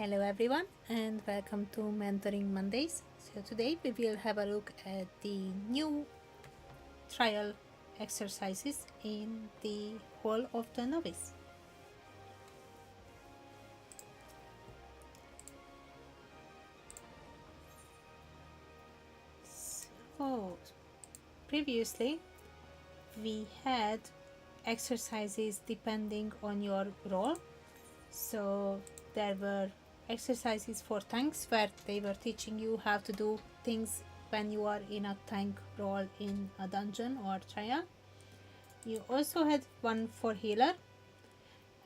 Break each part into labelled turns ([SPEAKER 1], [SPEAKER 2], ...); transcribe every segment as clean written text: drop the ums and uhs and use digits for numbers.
[SPEAKER 1] Hello everyone and welcome to Mentoring Mondays. So today we will have a look at the new trial exercises in the Hall of the Novice. So previously we had exercises depending on your role. So there were exercises for tanks where they were teaching you how to do things when you are in a tank role in a dungeon or trial. You also had one for healer,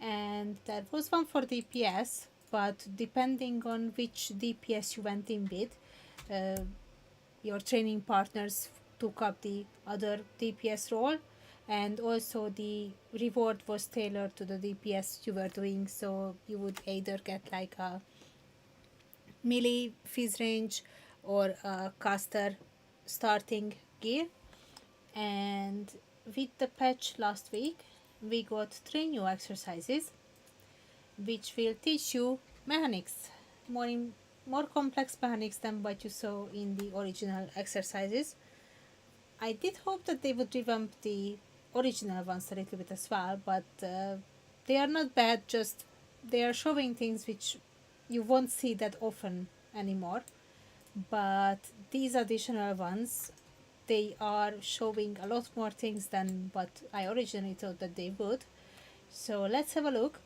[SPEAKER 1] and there was one for DPS, but depending on which DPS you went in with, your training partners took up the other DPS role, and also the reward was tailored to the DPS you were doing. So you would either get like a melee phys range or a caster starting gear. And with the patch last week, we got 3 new exercises which will teach you mechanics, more complex mechanics than what you saw in the original exercises. I did hope that they would revamp the original ones a little bit as well, but they are not bad, just they are showing things which you won't see that often anymore. But these additional ones, they are showing a lot more things than what I originally thought that they would. So let's have a look.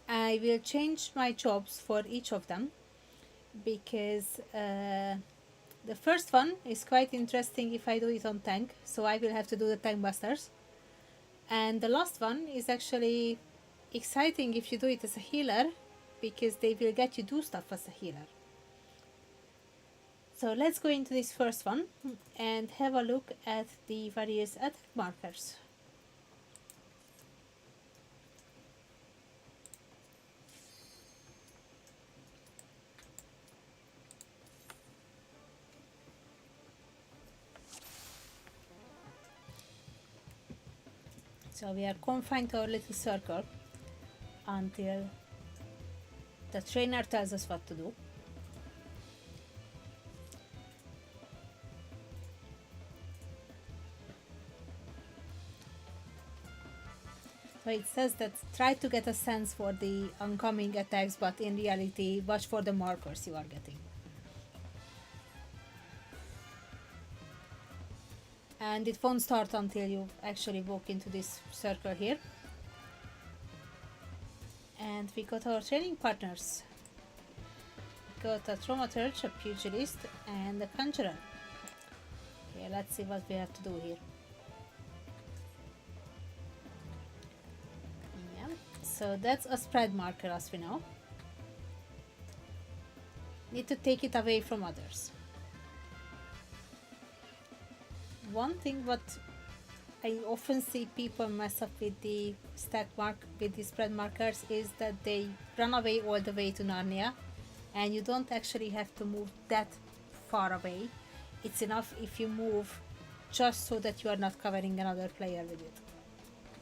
[SPEAKER 1] I will change my jobs for each of them because the first one is quite interesting if I do it on tank, so I will have to do the tank busters. And the last one is actually exciting if you do it as a healer, because they will get you do stuff as a healer. So let's go into this first one and have a look at the various attack markers. So we are confined to our little circle until the trainer tells us what to do. So it says that try to get a sense for the oncoming attacks, but in reality watch for the markers you are getting. And it won't start until you actually walk into this circle here. And we got our training partners. We got a thaumaturge, a pugilist, and a conjurer. Okay, let's see what we have to do here. Yeah, so that's a spread marker, as we know. Need to take it away from others. One thing what I often see people mess up with the spread markers is that they run away all the way to Narnia, and you don't actually have to move that far away. It's enough if you move just so that you are not covering another player with it.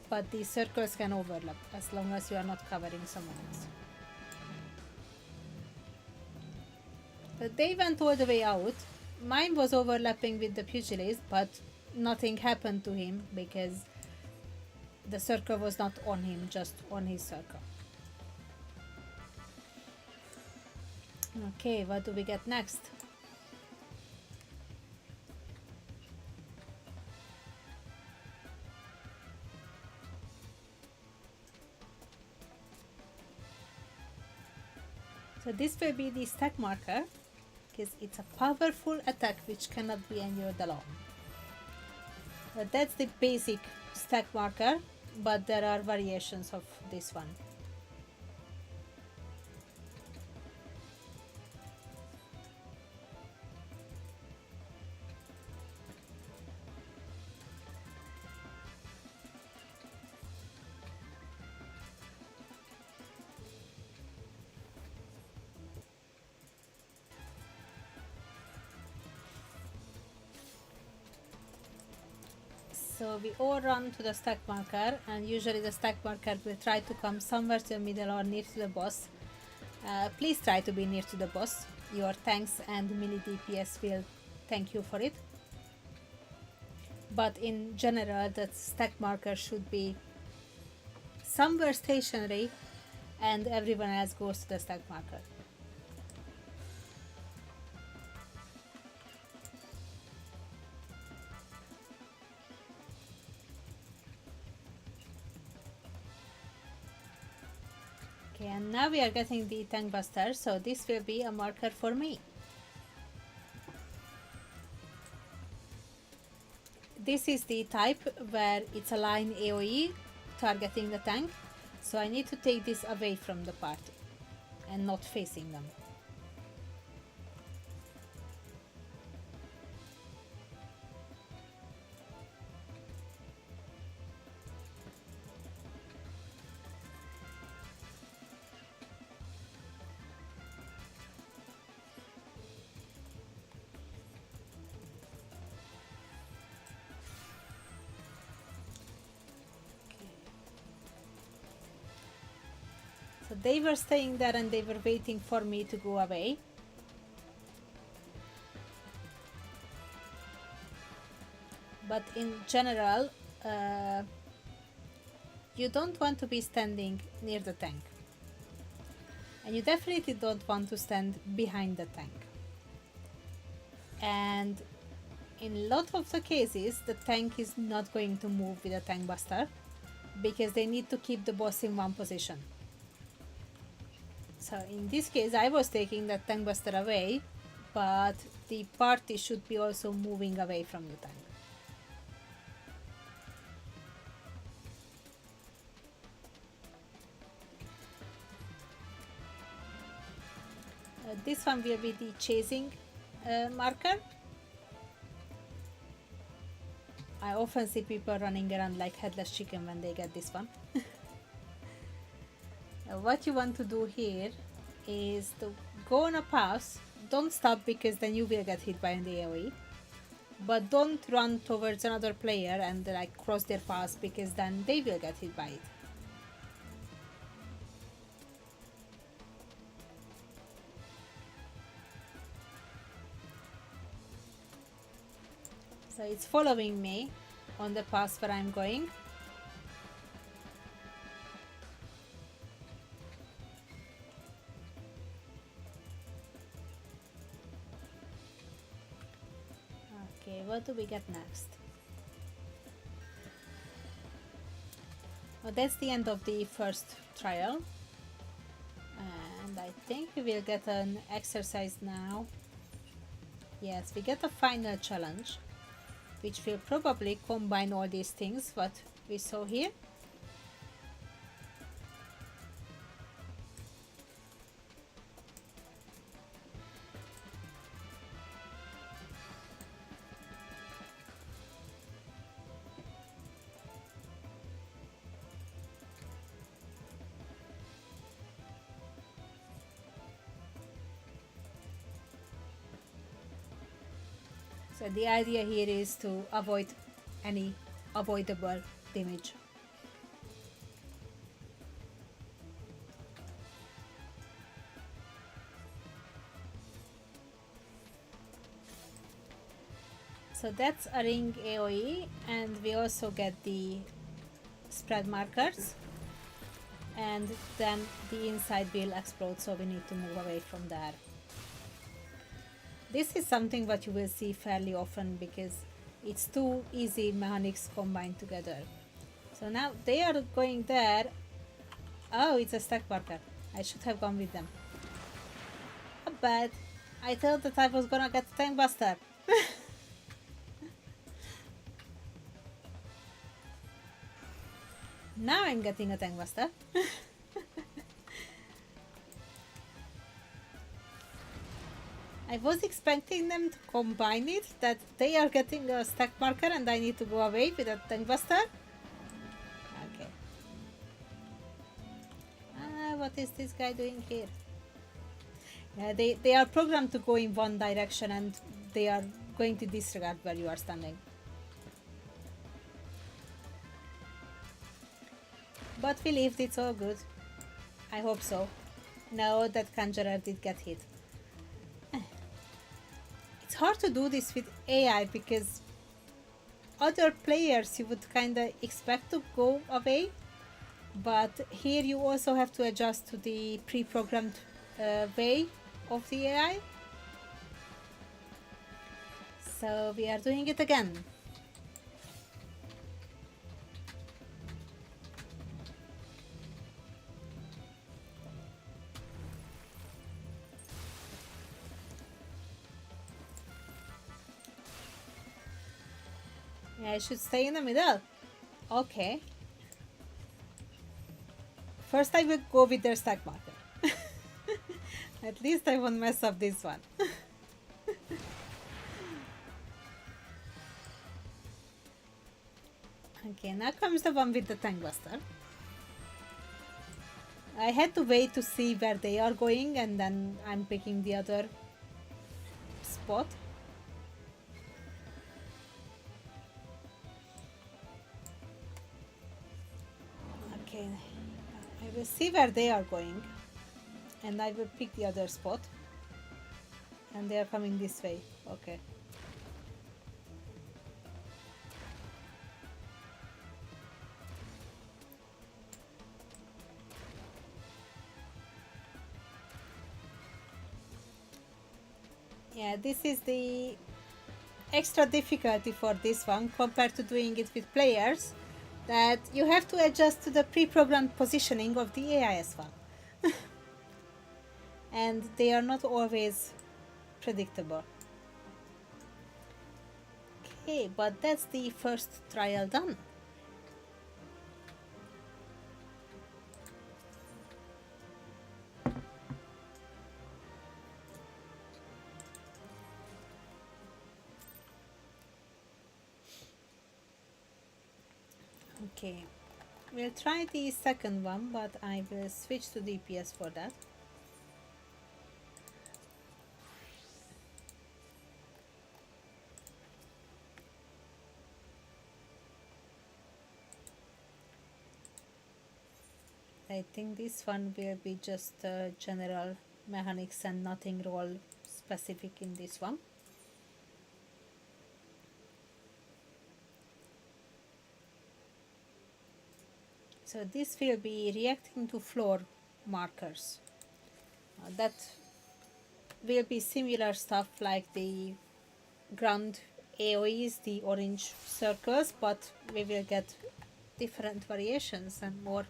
[SPEAKER 1] But the circles can overlap as long as you are not covering someone else. But they went all the way out. Mine was overlapping with the pugilist, but nothing happened to him because the circle was not on him, just on his circle. Okay, what do we get next? So this will be the stack marker, because it's a powerful attack which cannot be endured alone. But that's the basic stack marker, but there are variations of this one. So we all run to the stack marker, and usually the stack marker will try to come somewhere to the middle or near to the boss. Please try to be near to the boss. Your tanks and melee DPS will thank you for it. But in general, the stack marker should be somewhere stationary and everyone else goes to the stack marker. Okay, and now we are getting the tank buster, so this will be a marker for me. This is the type where it's a line AoE targeting the tank, so I need to take this away from the party and not facing them. So they were staying there and they were waiting for me to go away. But in general, you don't want to be standing near the tank. And you definitely don't want to stand behind the tank. And in a lot of the cases, the tank is not going to move with a tank buster because they need to keep the boss in one position. So in this case, I was taking the tank buster away, but the party should be also moving away from the tank. This one will be the chasing marker. I often see people running around like headless chicken when they get this one. What you want to do here is to go on a path. Don't stop because then you will get hit by the AoE. But don't run towards another player and like cross their path because then they will get hit by it. So it's following me on the path where I'm going. Okay, what do we get next? Well, that's the end of the first trial. And I think we will get an exercise now. Yes, we get a final challenge, which will probably combine all these things what we saw here. So the idea here is to avoid any avoidable damage. So that's a ring AoE, and we also get the spread markers, and then the inside will explode, so we need to move away from there. This is something what you will see fairly often because it's two easy mechanics combined together. So now they are going there. Oh, it's a stack marker. I should have gone with them. Not bad. I thought that I was gonna get the tank buster. Now I'm getting a tank buster. I was expecting them to combine it, that they are getting a stack marker and I need to go away with a tank buster. Okay. What is this guy doing here? Yeah, they are programmed to go in one direction and they are going to disregard where you are standing. But we lived, it's all good. I hope so. No, that conjurer did get hit. It's hard to do this with AI because other players you would kinda expect to go away, but here you also have to adjust to the pre-programmed way of the AI. So we are doing it again. I should stay in the middle. Okay. First I will go with their stack marker. At least I won't mess up this one. Okay, now comes the one with the tank buster. I had to wait to see where they are going and then I'm picking the other spot. Okay, I will see where they are going and I will pick the other spot. And they are coming this way. Okay. Yeah, this is the extra difficulty for this one compared to doing it with players, that you have to adjust to the pre-programmed positioning of the AI as well. And they are not always predictable. Okay, but that's the first trial done. Okay, we'll try the second one, but I will switch to DPS for that. I think this one will be just general mechanics and nothing role specific in this one. So this will be reacting to floor markers. That will be similar stuff like the ground AoEs, the orange circles, but we will get different variations and more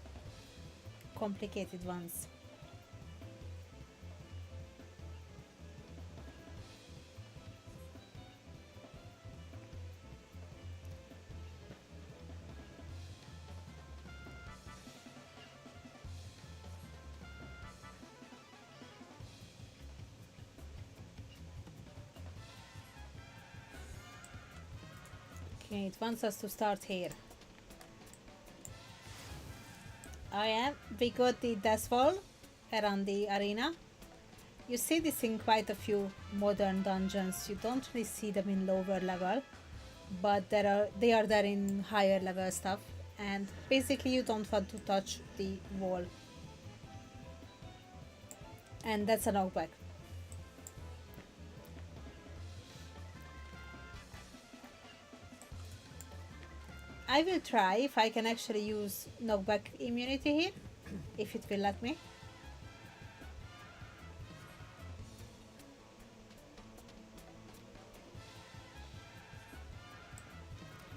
[SPEAKER 1] complicated ones. Okay, it wants us to start here. We got the death wall around the arena. You see this in quite a few modern dungeons. You don't really see them in lower level, but they are there in higher level stuff. And basically you don't want to touch the wall. And that's a knockback. I will try if I can actually use knockback immunity here, if it will let me.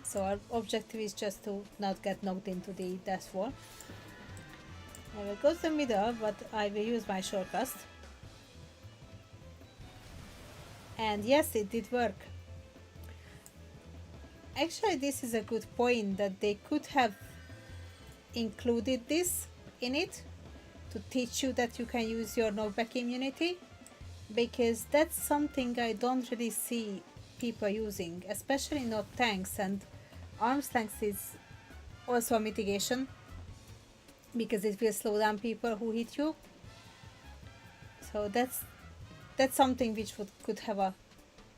[SPEAKER 1] So our objective is just to not get knocked into the death wall. I will go to the middle, but I will use my shortcast. And yes, it did work. Actually, this is a good point that they could have included this in it to teach you that you can use your knockback immunity, because that's something I don't really see people using, especially not tanks, and arms tanks is also a mitigation because it will slow down people who hit you. So that's something which could have a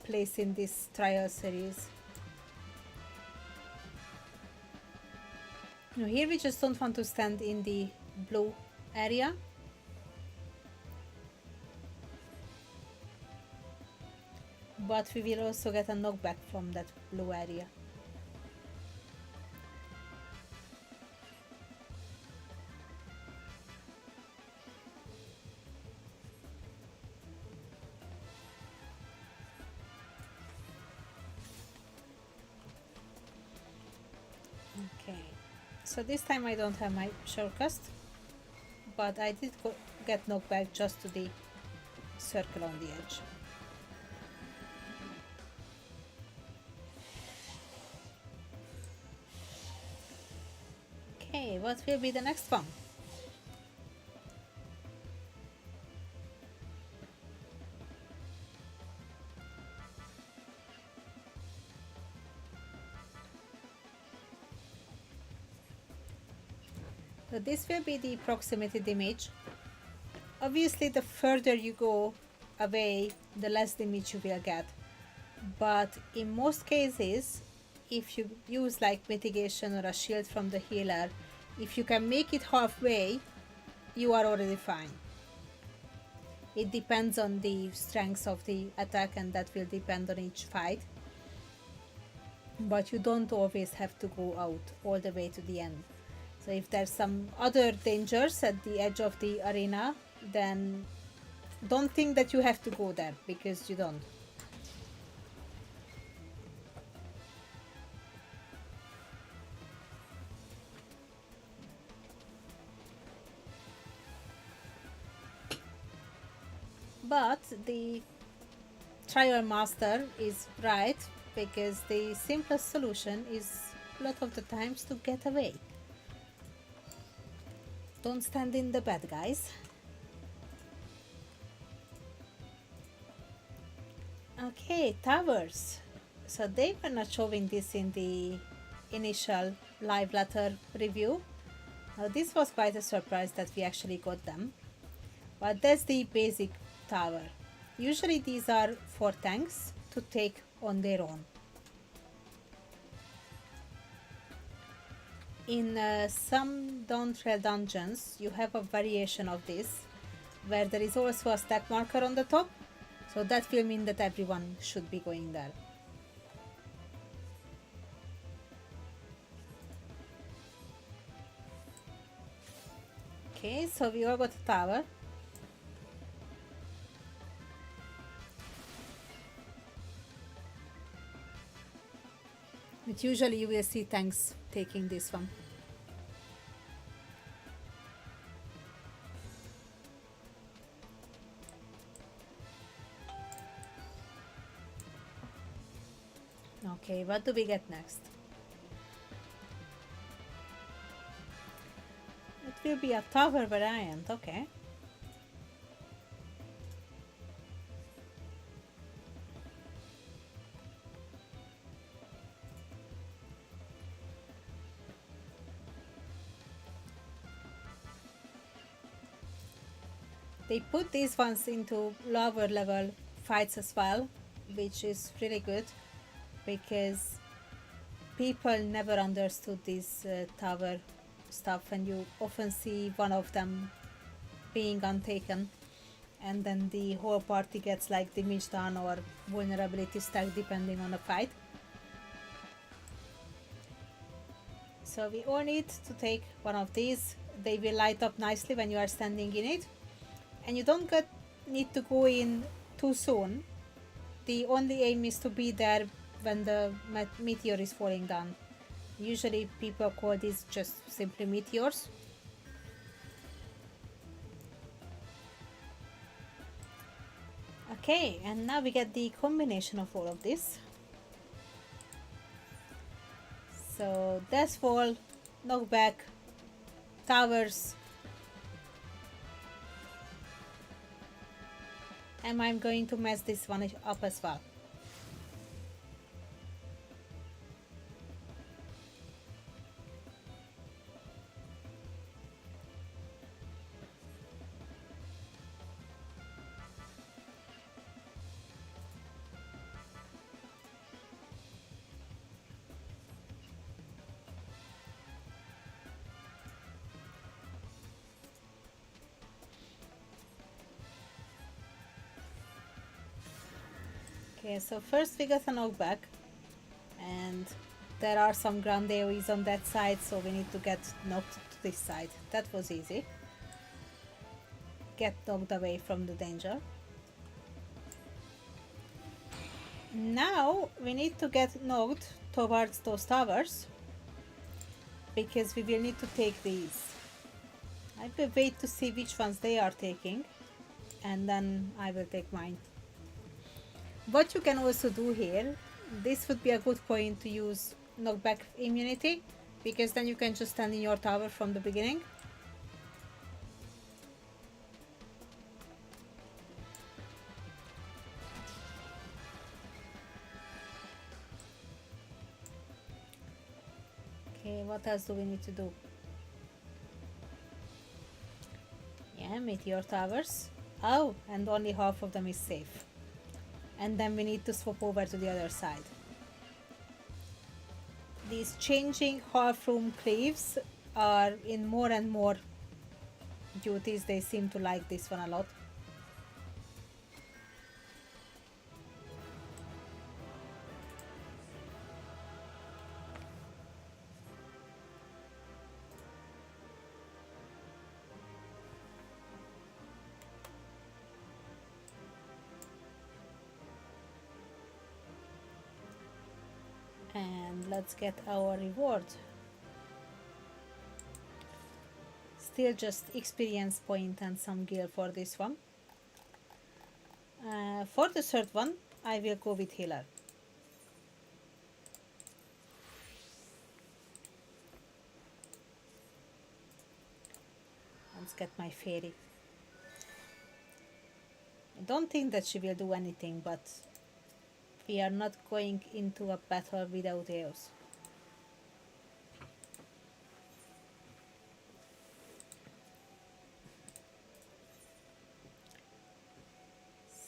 [SPEAKER 1] place in this trial series. Now here we just don't want to stand in the blue area. but we will also get a knockback from that blue area. Okay, so this time I don't have my shortcast, but I did get knocked back just to the circle on the edge. Okay, what will be the next one? So this will be the proximity damage. Obviously, the further you go away, the less damage you will get. But in most cases, if you use like mitigation or a shield from the healer, if you can make it halfway, you are already fine. It depends on the strength of the attack, and that will depend on each fight. But you don't always have to go out all the way to the end. So if there's some other dangers at the edge of the arena, then don't think that you have to go there, because you don't. But the trial master is right, because the simplest solution is a lot of the times to get away. Don't stand in the bed, guys. Okay, towers. So they were not showing this in the initial live letter review. Now this was quite a surprise that we actually got them. But that's the basic tower. Usually these are for tanks to take on their own. In some Dawntrail dungeons, you have a variation of this, where there is also a stack marker on the top, so that will mean that everyone should be going there. Okay, so we all got a tower. But usually you will see tanks taking this one. Okay, what do we get next? It will be a tower variant, okay. They put these ones into lower level fights as well, which is really good, because people never understood this tower stuff, and you often see one of them being untaken, and then the whole party gets like damage done or vulnerability stack depending on the fight. So we all need to take one of these. They will light up nicely when you are standing in it, and you don't need to go in too soon. The only aim is to be there when the meteor is falling down. Usually people call these just simply meteors. Okay, and now we get the combination of all of this. So death fall, knockback, towers, and I'm going to mess this one up as well. Okay, so first we got a knockback, and there are some ground AoEs on that side, so we need to get knocked to this side. That was easy. Get knocked away from the danger. Now we need to get knocked towards those towers, because we will need to take these. I will wait to see which ones they are taking, and then I will take mine. What you can also do here, this would be a good point to use knockback immunity, because then you can just stand in your tower from the beginning. Okay, what else do we need to do? Yeah, meteor towers. Oh, and only half of them is safe. And then we need to swap over to the other side. These changing half room cleaves are in more and more duties. They seem to like this one a lot. And let's get our reward. Still just experience point and some gear for this one. For the third one, I will go with healer. Let's get my fairy. I don't think that she will do anything, but we are not going into a battle without Eos.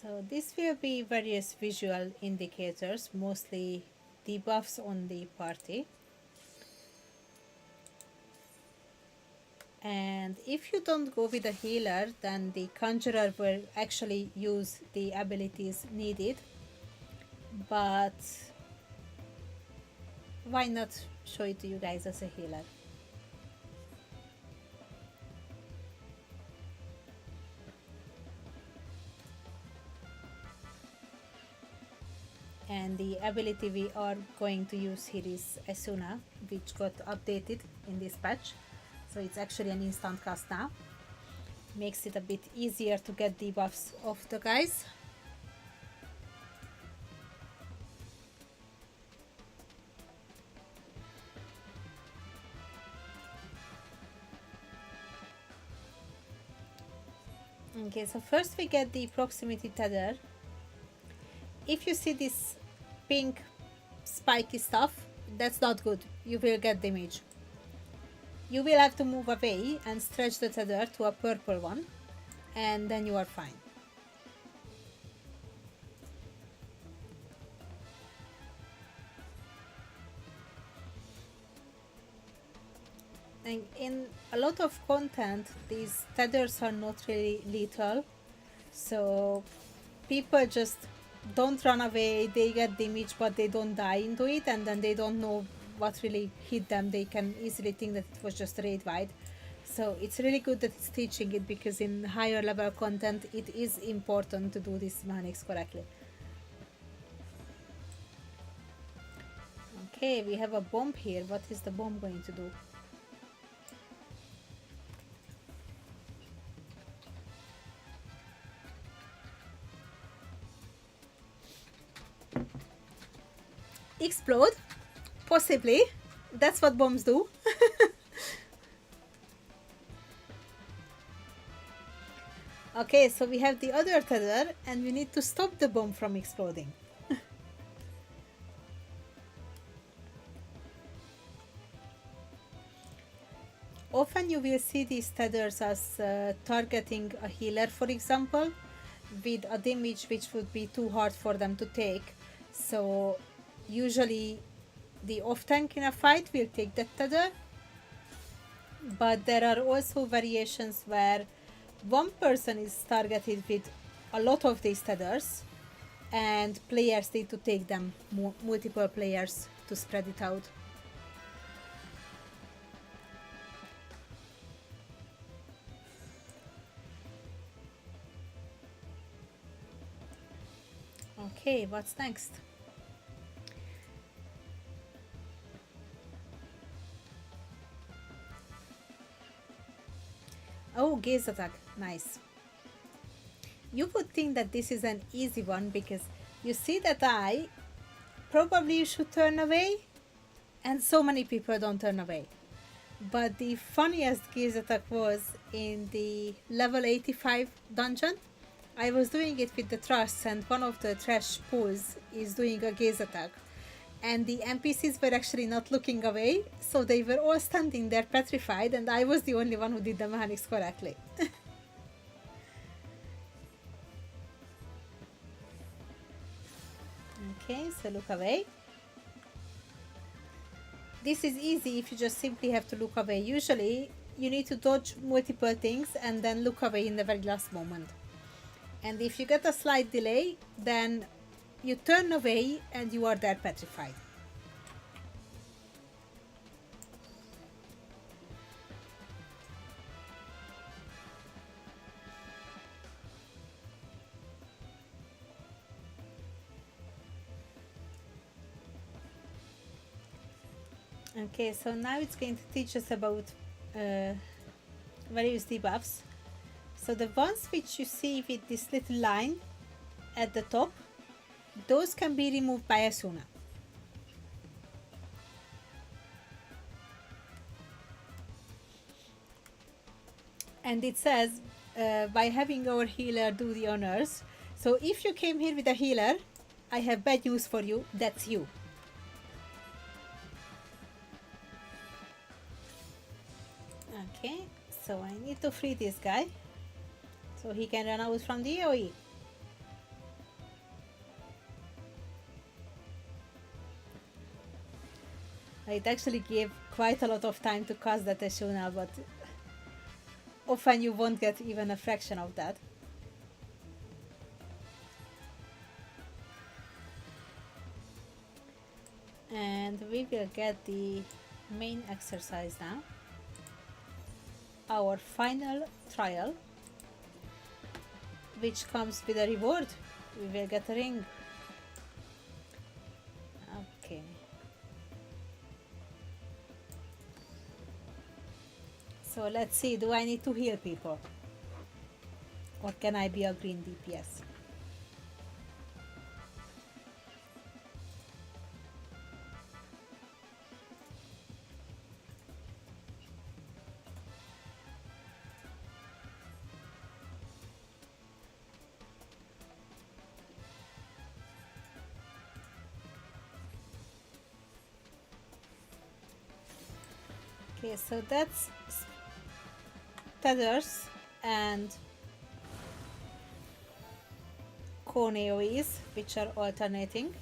[SPEAKER 1] So this will be various visual indicators, mostly debuffs on the party. And if you don't go with a healer, then the conjurer will actually use the abilities needed. But why not show it to you guys as a healer? And the ability we are going to use here is Asuna, which got updated in this patch. So it's actually an instant cast now. Makes it a bit easier to get debuffs of the guys. Okay, so first we get the proximity tether. If you see this pink spiky stuff, that's not good. You will get damage. You will have to move away and stretch the tether to a purple one, and then you are fine. And in a lot of content, these tethers are not really lethal, so people just don't run away. They get damage, but they don't die into it, and then they don't know what really hit them. They can easily think that it was just raid wide. So it's really good that it's teaching it, because in higher level content it is important to do these mechanics correctly. Okay, we have a bomb here. What is the bomb going to do? Explode? Possibly. That's what bombs do. Okay, so we have the other tether, and we need to stop the bomb from exploding. Often you will see these tethers as targeting a healer, for example, with a damage which would be too hard for them to take. So usually the off tank in a fight will take that tether, but there are also variations where one person is targeted with a lot of these tethers, and players need to take them, multiple players, to spread it out. Okay, what's next? Oh, gaze attack, nice. You would think that this is an easy one because you see that eye, probably you should turn away, and so many people don't turn away. But the funniest gaze attack was in the level 85 dungeon. I was doing it with the trusts, and one of the trash pools is doing a gaze attack. And the NPCs were actually not looking away, so they were all standing there petrified, and I was the only one who did the mechanics correctly. Okay, so look away. This is easy if you just simply have to look away. Usually, you need to dodge multiple things and then look away in the very last moment. And if you get a slight delay, then you turn away and you are there petrified. Okay, so now it's going to teach us about various debuffs. So the ones which you see with this little line at the top, those can be removed by Asuna. And it says by having our healer do the honors. So if you came here with a healer, I have bad news for you, that's you. Okay, so I need to free this guy so he can run out from the AoE. It actually gave quite a lot of time to cast that Asuna, but often you won't get even a fraction of that. And we will get the main exercise now. Our final trial, which comes with a reward. We will get a ring. Okay. So let's see, do I need to heal people? Or can I be a green DPS? Okay, so that's tethers and cone AoEs, which are alternating.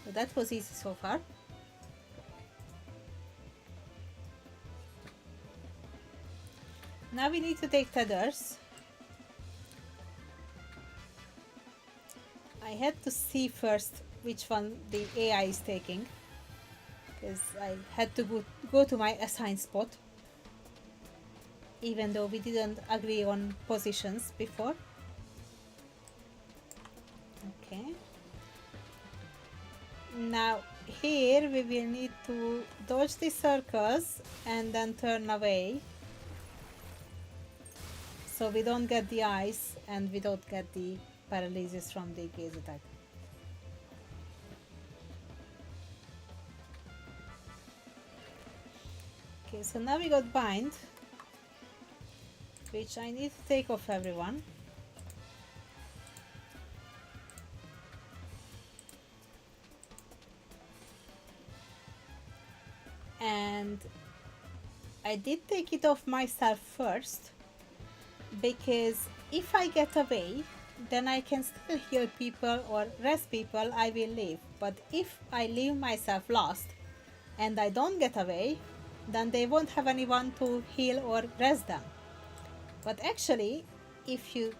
[SPEAKER 1] So that was easy so far. Now we need to take tethers. I had to see first which one the AI is taking, because I had to go to my assigned spot, even though we didn't agree on positions before. Okay. Now here we will need to dodge the circles and then turn away, so we don't get the ice and we don't get the paralysis from the gaze attack. Okay, so now we got bind, which I need to take off everyone. And I did take it off myself first, because if I get away, then I can still heal people or rest people, I will leave. But if I leave myself lost and I don't get away, then they won't have anyone to heal or rest them. But actually, if you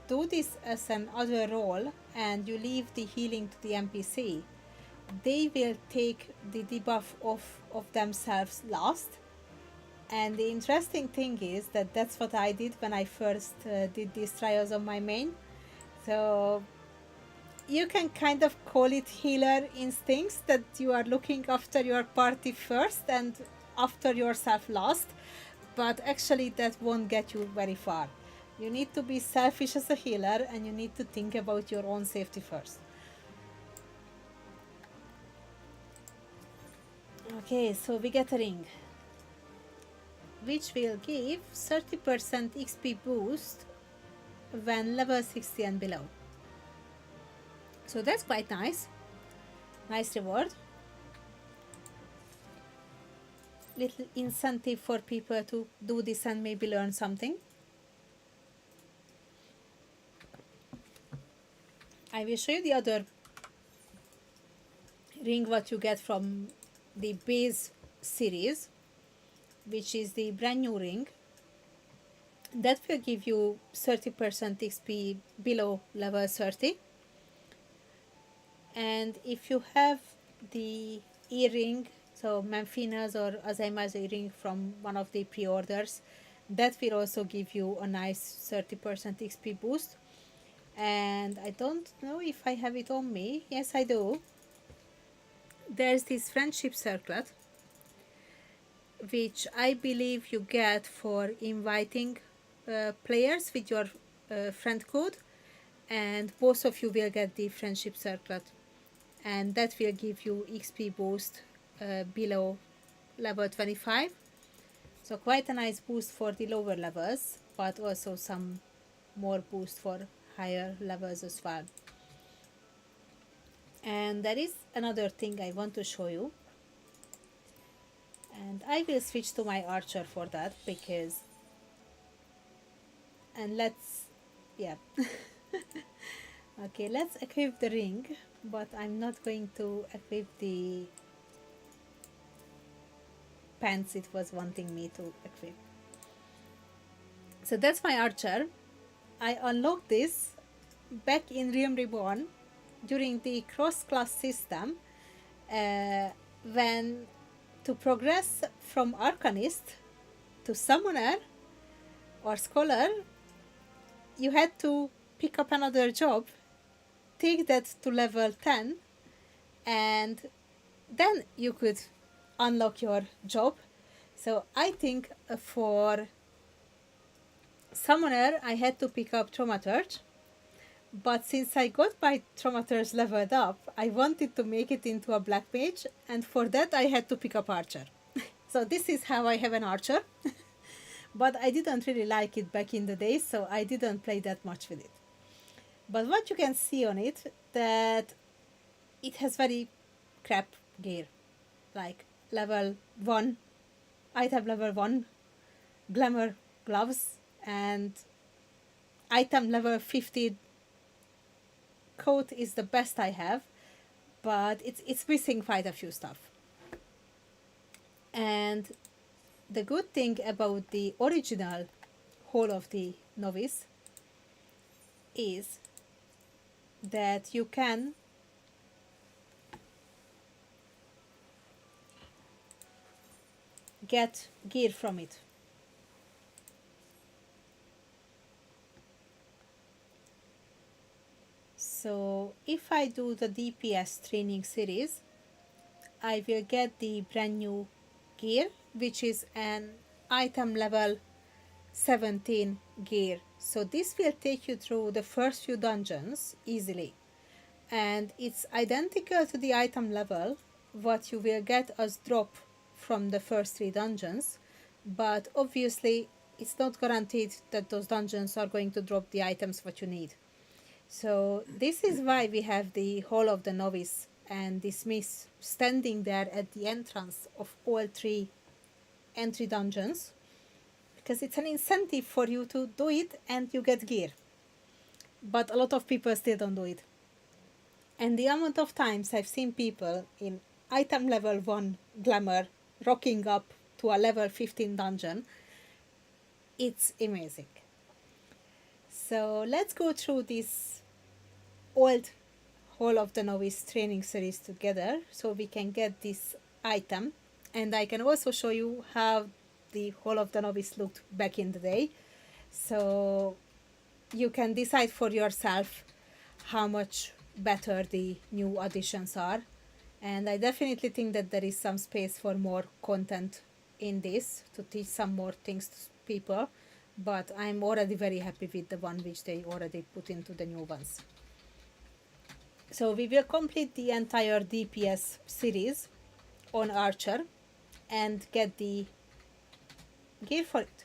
[SPEAKER 1] do this as an other role and you leave the healing to the NPC, they will take the debuff of themselves last. And the interesting thing is that that's what I did when I first did these trials on my main. So you can kind of call it healer instincts, that you are looking after your party first and after yourself last, but actually that won't get you very far. You need to be selfish as a healer, and you need to think about your own safety first. Okay, so we get a ring, which will give 30% XP boost when level 60 and below. So that's quite nice. Nice reward. Little incentive for people to do this and maybe learn something. I will show you the other ring what you get from the base series, which is the brand new ring. That will give you 30% XP below level 30. And if you have the earring, so Memphina's or Azaima's earring from one of the pre-orders, that will also give you a nice 30% XP boost. And I don't know if I have it on me. Yes, I do. There's this friendship circlet, which I believe you get for inviting players with your friend code, and both of you will get the friendship circlet, and that will give you XP boost below level 25. So quite a nice boost for the lower levels, but also some more boost for higher levels as well. And there is another thing I want to show you, and I will switch to my archer for that, because, and let's, yeah. Okay, let's equip the ring, but I'm not going to equip the pants it was wanting me to equip. So that's my archer. I unlocked this back in Realm Reborn during the cross-class system, when to progress from Arcanist to Summoner or Scholar, you had to pick up another job, take that to level 10, and then you could unlock your job. So I think for Summoner I had to pick up Thaumaturge, but since I got my Thaumaturge leveled up, I wanted to make it into a Black Mage, and for that I had to pick up Archer. So this is how I have an Archer. But I didn't really like it back in the day, so I didn't play that much with it. But what you can see on it, that it has very crap gear, like level 1, item level 1, glamour gloves, and item level 50 coat is the best I have, but it's missing quite a few stuff. And the good thing about the original Hall of the Novice is that you can get gear from it. So if I do the DPS training series, I will get the brand new gear, which is an item level 17 gear. So this will take you through the first few dungeons easily, and it's identical to the item level what you will get as drop from the first 3 dungeons, but obviously it's not guaranteed that those dungeons are going to drop the items what you need. So this is why we have the Hall of the Novice and the Smith standing there at the entrance of all 3 entry dungeons, because it's an incentive for you to do it and you get gear. But a lot of people still don't do it. And the amount of times I've seen people in item level 1 glamour rocking up to a level 15 dungeon, it's amazing. So let's go through this old whole of the Novice training series together so we can get this item. And I can also show you how the whole of the Novice looked back in the day. So you can decide for yourself how much better the new additions are. And I definitely think that there is some space for more content in this to teach some more things to people. But I'm already very happy with the one which they already put into the new ones. So we will complete the entire DPS series on Archer and get the gear for it.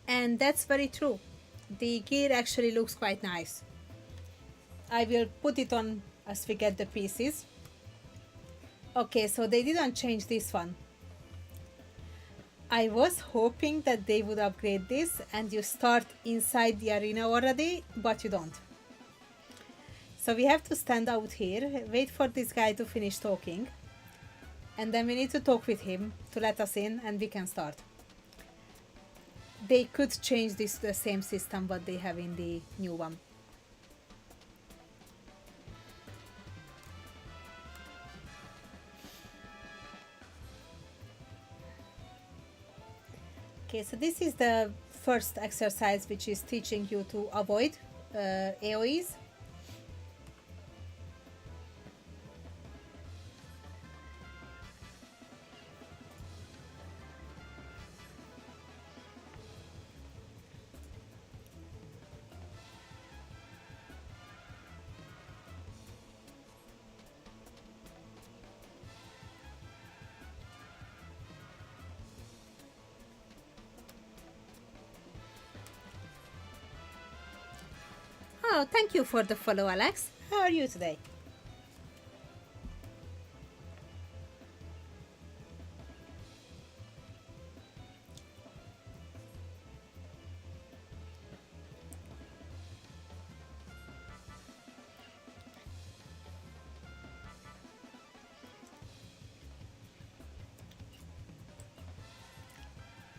[SPEAKER 1] And that's very true. The gear actually looks quite nice. I will put it on as we get the pieces. Okay, so they didn't change this one. I was hoping that they would upgrade this and you start inside the arena already, but you don't. So we have to stand out here, wait for this guy to finish talking, and then we need to talk with him to let us in and we can start. They could change this to the same system what they have in the new one. Okay, so this is the first exercise which is teaching you to avoid AoEs. Oh, thank you for the follow, Alex. How are you today?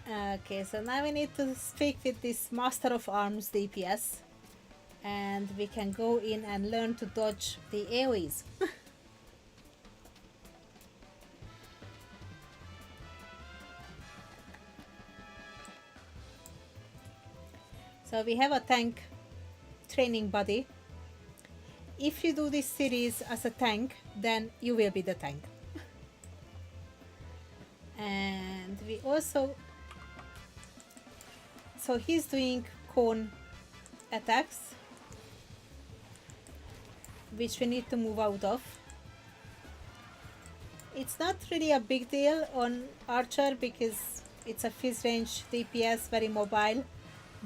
[SPEAKER 1] Okay, so now we need to speak with this Master of Arms DPS. And we can go in and learn to dodge the AoEs. So we have a tank training buddy. If you do this series as a tank, then you will be the tank. And we also... So he's doing cone attacks, which we need to move out of. It's not really a big deal on Archer because it's a fizz range DPS, very mobile,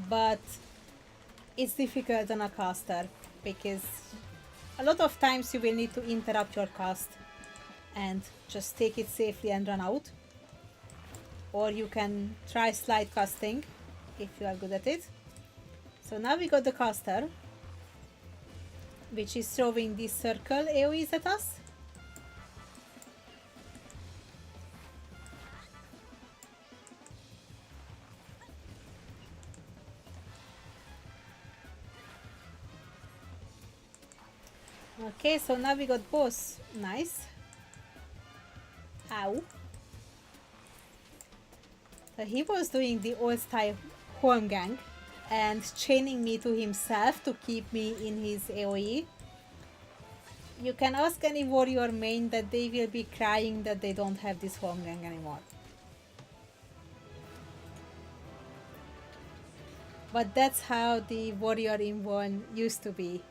[SPEAKER 1] but it's difficult on a caster because a lot of times you will need to interrupt your cast and just take it safely and run out. Or you can try slide casting if you are good at it. So now we got the caster, which is throwing these circle AoEs at us. Okay, so now we got boss. Nice. Ow. So he was doing the old style home gang and chaining me to himself to keep me in his AoE. You can ask any warrior main that they will be crying that they don't have this home gang anymore. But that's how the warrior in one used to be.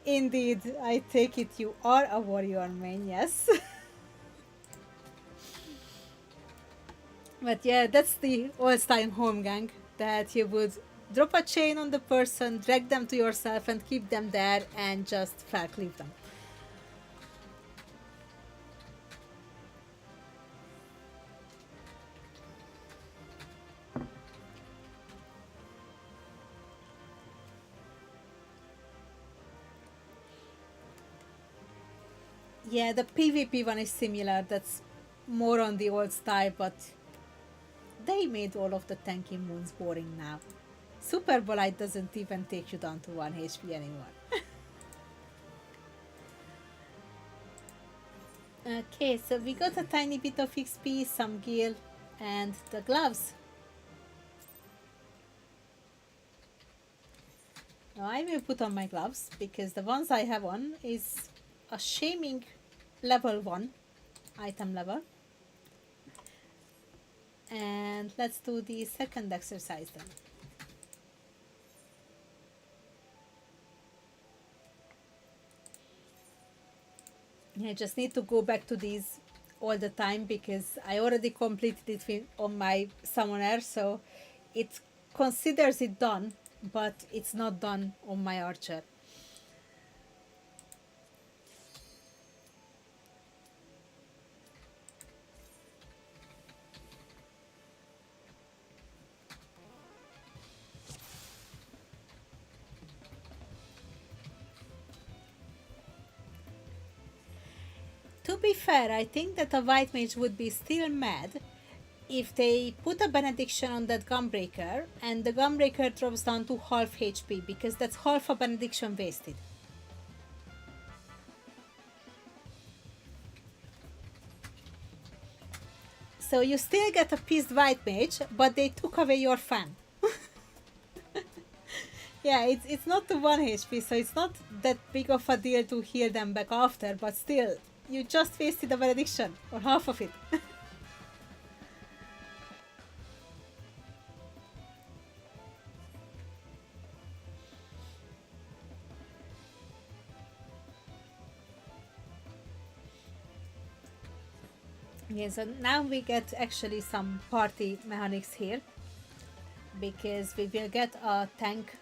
[SPEAKER 1] Indeed, I take it you are a warrior main, yes. But yeah, that's the old-time home gang, that you would drop a chain on the person, drag them to yourself and keep them there and just fell clip them. Yeah, the PvP one is similar. That's more on the old style, but they made all of the tanky moons boring now. Super Bolide doesn't even take you down to 1 HP anymore. Okay, so we got a tiny bit of XP, some gear, and the gloves. Now I will put on my gloves because the ones I have on is a shaming level 1 item level. And let's do the second exercise then. I just need to go back to these all the time because I already completed it on my summoner, so it considers it done, but it's not done on my archer. To be fair, I think that a white mage would be still mad if they put a benediction on that gunbreaker and the gunbreaker drops down to half HP because that's half a benediction wasted. So you still get a pissed white mage, but they took away your fan. Yeah, it's not to 1 HP, so it's not that big of a deal to heal them back after, but still, you just wasted a benediction, or half of it. Yeah, so now we get actually some party mechanics here, because we will get a tank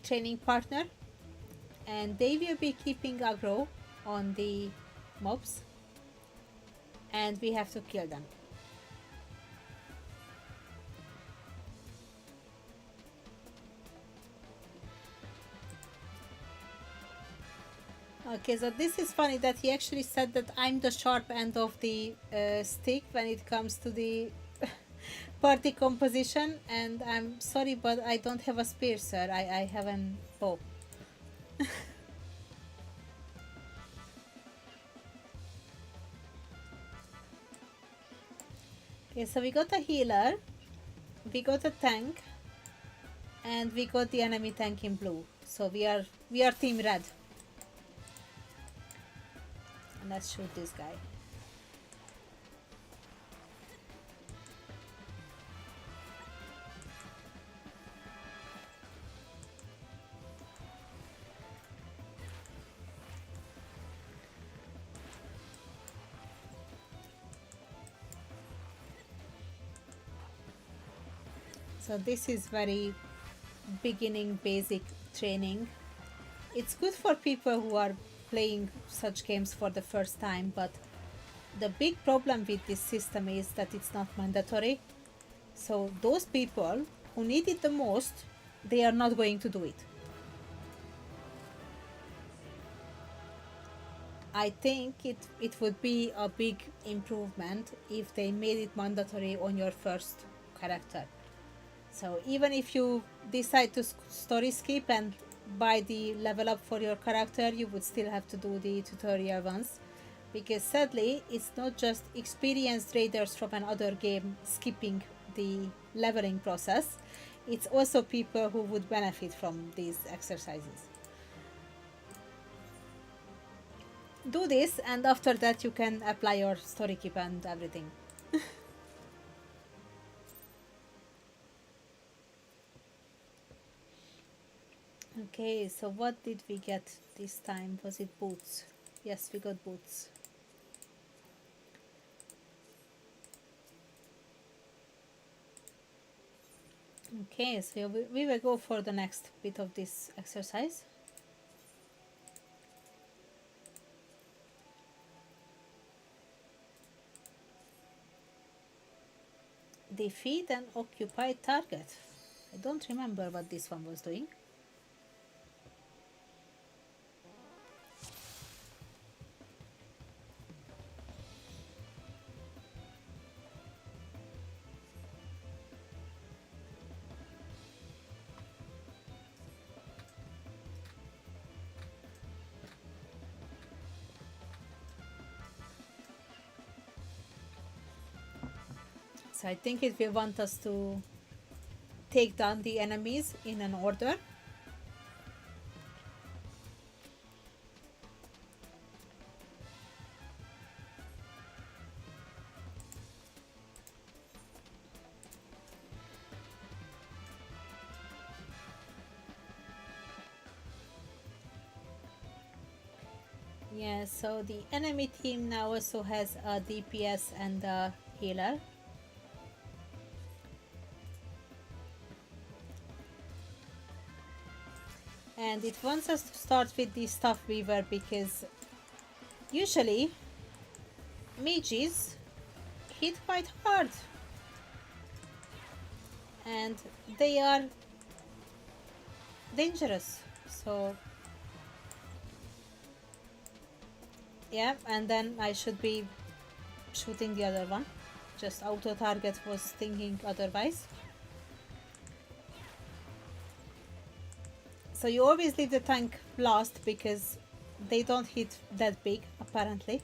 [SPEAKER 1] training partner, and they will be keeping aggro on the mobs, and we have to kill them. Okay, so this is funny that he actually said that I'm the sharp end of the stick when it comes to the party composition, and I'm sorry, but I don't have a spear, sir. I have an bow. Okay, so we got a healer, we got a tank, and we got the enemy tank in blue. So we are team red. And let's shoot this guy. So this is very beginning basic training. It's good for people who are playing such games for the first time, but the big problem with this system is that it's not mandatory. So those people who need it the most, they are not going to do it. I think it would be a big improvement if they made it mandatory on your first character. So even if you decide to story skip and buy the level up for your character, you would still have to do the tutorial ones. Because sadly, it's not just experienced raiders from another game skipping the leveling process, it's also people who would benefit from these exercises. Do this, and after that you can apply your story keep and everything. Okay, so what did we get this time? Was it boots? Yes, we got boots. Okay, so we will go for the next bit of this exercise. Defeat an occupied target. I don't remember what this one was doing. So I think it will want us to take down the enemies in an order. Yeah, so the enemy team now also has a DPS and a healer. And it wants us to start with the Staff Weaver because usually mages hit quite hard. And they are dangerous. So yeah, and then I should be shooting the other one. Just auto target was thinking otherwise. So you always leave the tank last because they don't hit that big apparently.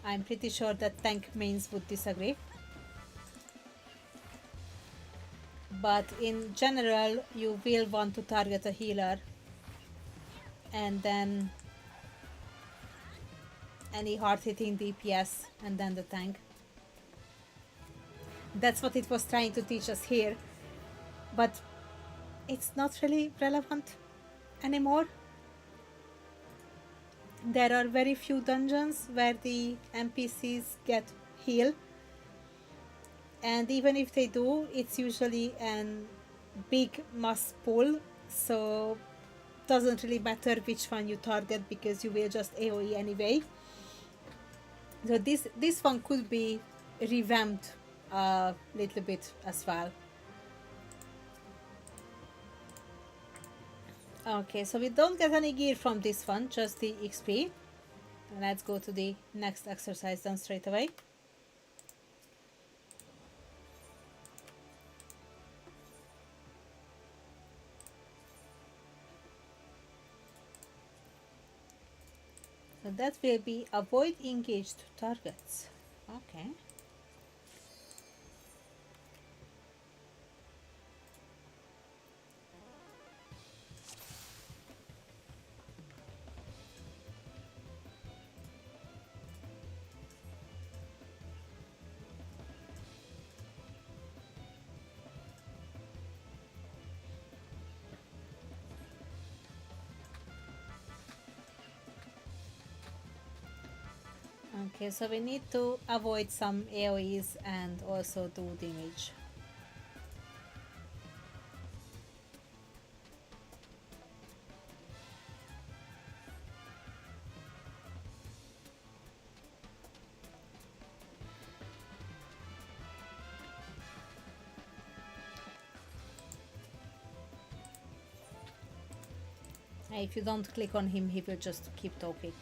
[SPEAKER 1] I'm pretty sure that tank mains would disagree. But in general you will want to target a healer and then any hard hitting DPS and then the tank. That's what it was trying to teach us here, but it's not really relevant anymore. There are very few dungeons where the NPCs get heal, and even if they do, it's usually a big mass pull, so doesn't really matter which one you target because you will just AoE anyway. So this one could be revamped a little bit as well. Okay, so we don't get any gear from this one, just the XP. Let's go to the next exercise then straight away. So that will be avoid engaged targets. Okay. Okay, so we need to avoid some AoEs and also do damage. If you don't click on him, he will just keep talking.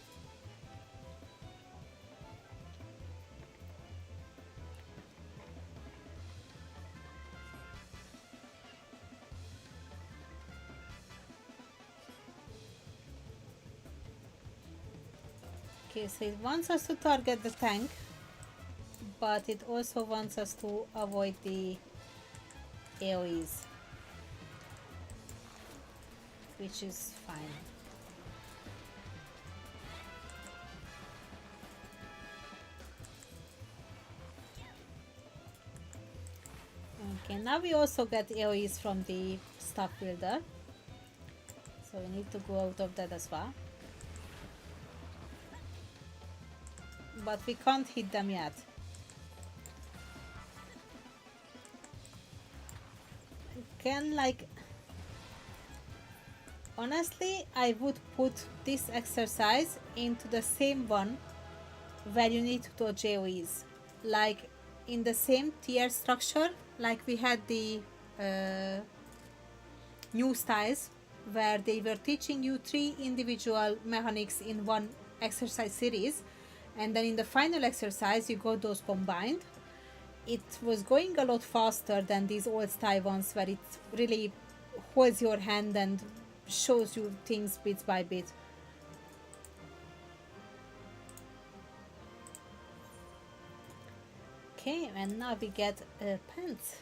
[SPEAKER 1] Okay, so it wants us to target the tank, but it also wants us to avoid the AoEs, which is fine. Okay, now we also get AoEs from the staff builder, so we need to go out of that as well. But we can't hit them yet. Honestly, I would put this exercise into the same one where you need to dodge AoEs, like in the same tier structure, like we had the new styles where they were teaching you 3 individual mechanics in one exercise series, and then in the final exercise you got those combined. It was going a lot faster than these old style ones where it really holds your hand and shows you things bit by bit. Okay, and now we get pants.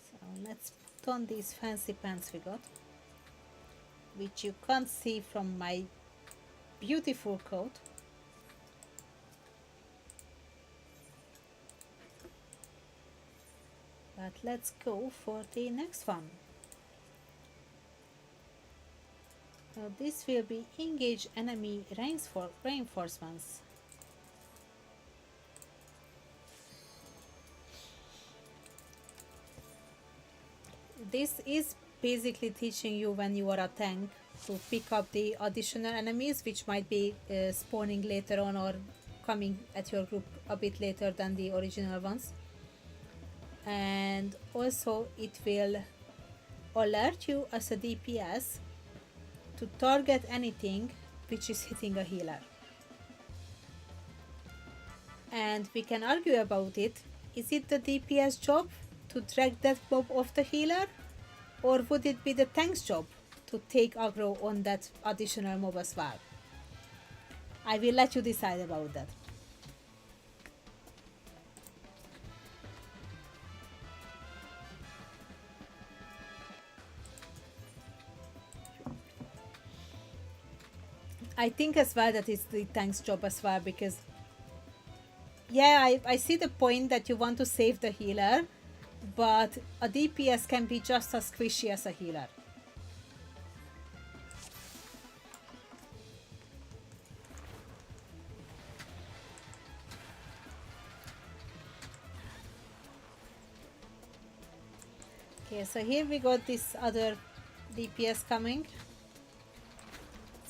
[SPEAKER 1] So let's put on these fancy pants we got, which you can't see from my beautiful coat. But let's go for the next one. So this will be engage enemy reinforcements. This is basically teaching you when you are a tank to pick up the additional enemies which might be spawning later on or coming at your group a bit later than the original ones. And also it will alert you as a DPS to target anything which is hitting a healer. And we can argue about it. Is it the DPS job to drag that mob off the healer, or would it be the tank's job to take aggro on that additional mob as well? I will let you decide about that. I think as well that it's the tank's job as well, because yeah, I see the point that you want to save the healer, but a DPS can be just as squishy as a healer. Okay, so here we got this other DPS coming.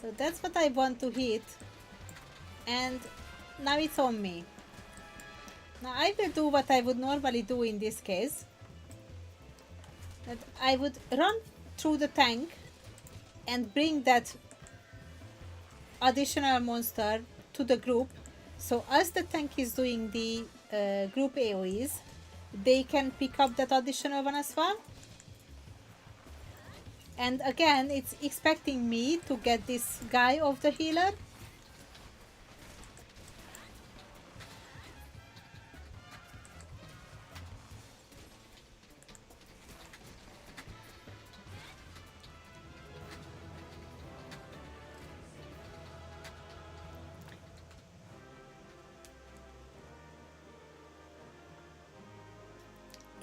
[SPEAKER 1] So that's what I want to hit, and now it's on me. Now I will do what I would normally do in this case. That I would run through the tank and bring that additional monster to the group. So as the tank is doing the group AoEs, they can pick up that additional one as well. And again, it's expecting me to get this guy off the healer.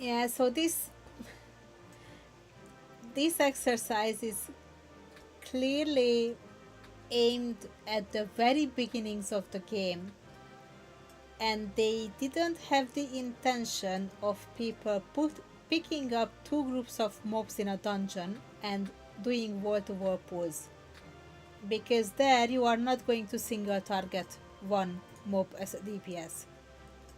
[SPEAKER 1] Yeah, so this exercise is clearly aimed at the very beginnings of the game, and they didn't have the intention of people picking up two groups of mobs in a dungeon and doing wall-to-wall pulls, because there you are not going to single target one mob as a DPS,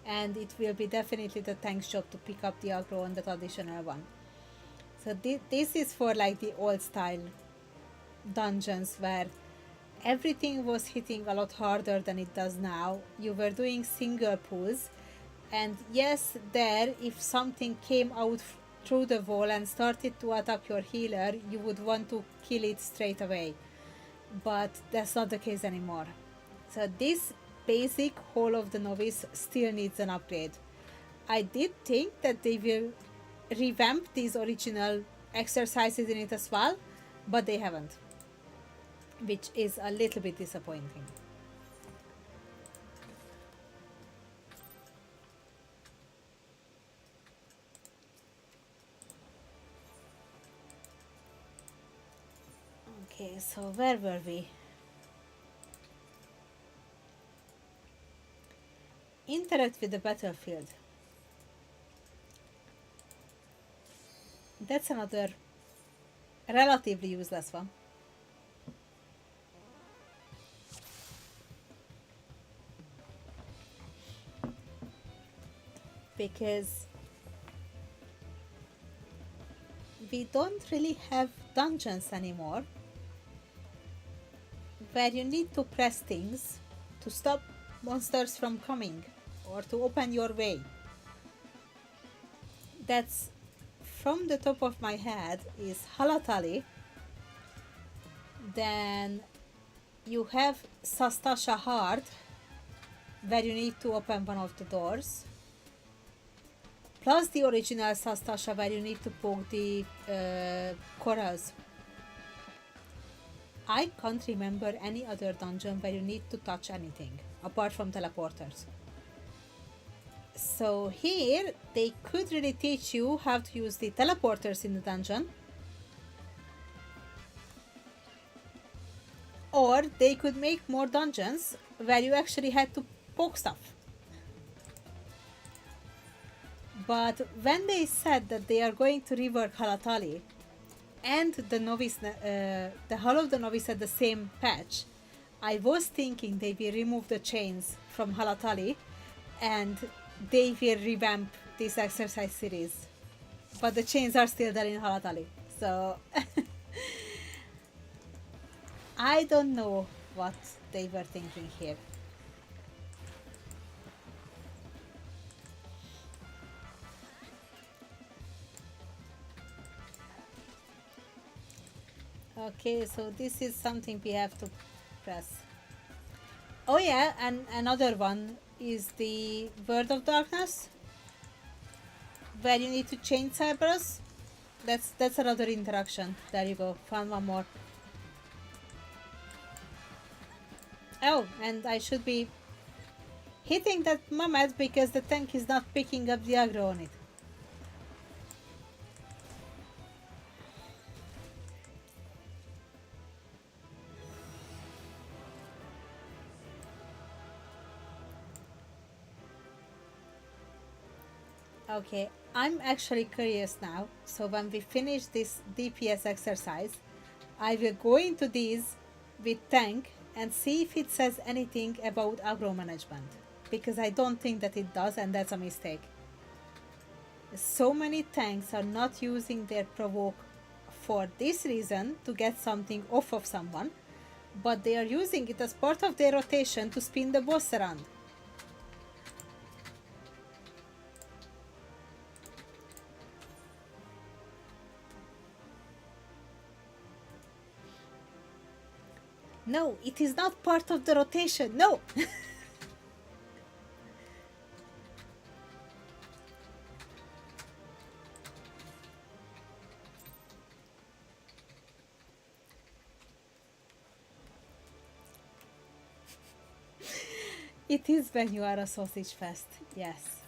[SPEAKER 1] and it will be definitely the tank's job to pick up the aggro on that additional one. So this is for like the old style dungeons where everything was hitting a lot harder than it does now. You were doing single pulls, and yes, there if something came out through the wall and started to attack your healer, you would want to kill it straight away, but that's not the case anymore. So this basic Hall of the Novice still needs an upgrade. I did think that they will revamp these original exercises in it as well, but they haven't, which is a little bit disappointing. Okay, so where were we? Interact with the battlefield. That's another relatively useless one. Because we don't really have dungeons anymore where you need to press things to stop monsters from coming or to open your way. That's, from the top of my head, is Halatali. Then you have Sastasha Hard, where you need to open one of the doors, plus the original Sastasha where you need to poke the corals. I can't remember any other dungeon where you need to touch anything apart from teleporters. So here they could really teach you how to use the teleporters in the dungeon, or they could make more dungeons where you actually had to poke stuff. But when they said that they are going to rework Halatali and the Novice, the Hall of the Novice at the same patch, I was thinking they will remove the chains from Halatali and they will revamp this exercise series. But the chains are still there in Halatali, so I don't know what they were thinking here. Okay, so this is something we have to press. Oh yeah, and another one is the Word of Darkness, where you need to change Cerberus. That's another interaction. There you go, found one more. Oh, and I should be hitting that Mammoth because the tank is not picking up the aggro on it. Okay, I'm actually curious now. So when we finish this DPS exercise, I will go into these with tank and see if it says anything about aggro management. Because I don't think that it does, and that's a mistake. So many tanks are not using their provoke for this reason, to get something off of someone, but they are using it as part of their rotation to spin the boss around. No, it is not part of the rotation, no! It is when you are a sausage fest, yes.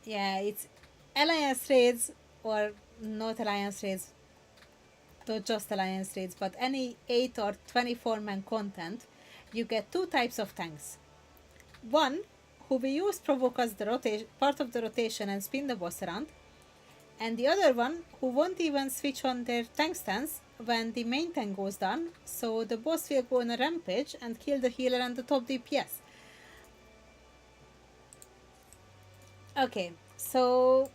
[SPEAKER 1] Yeah, it's alliance raids or not alliance raids, not just alliance raids, but any 8 or 24 man content, you get two types of tanks. One who will use provoke as the part of the rotation and spin the boss around, and the other one who won't even switch on their tank stance when the main tank goes down, so the boss will go on a rampage and kill the healer and the top DPS. Okay, so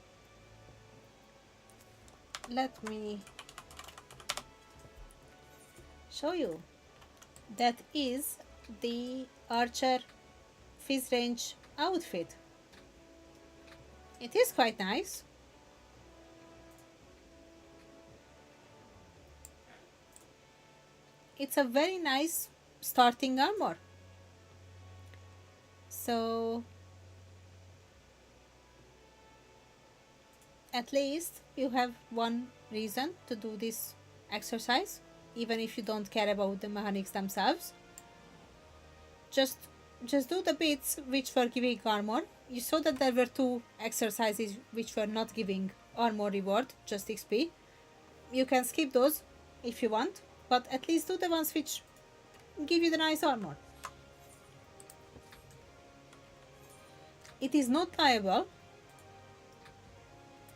[SPEAKER 1] let me show you. That is the Archer Fizz Range outfit. It is quite nice. It's a very nice starting armor. So at least you have one reason to do this exercise, even if you don't care about the mechanics themselves. Just do the bits which were giving armor. You saw that there were two exercises which were not giving armor reward, just XP. You can skip those if you want, but at least do the ones which give you the nice armor. It is not liable,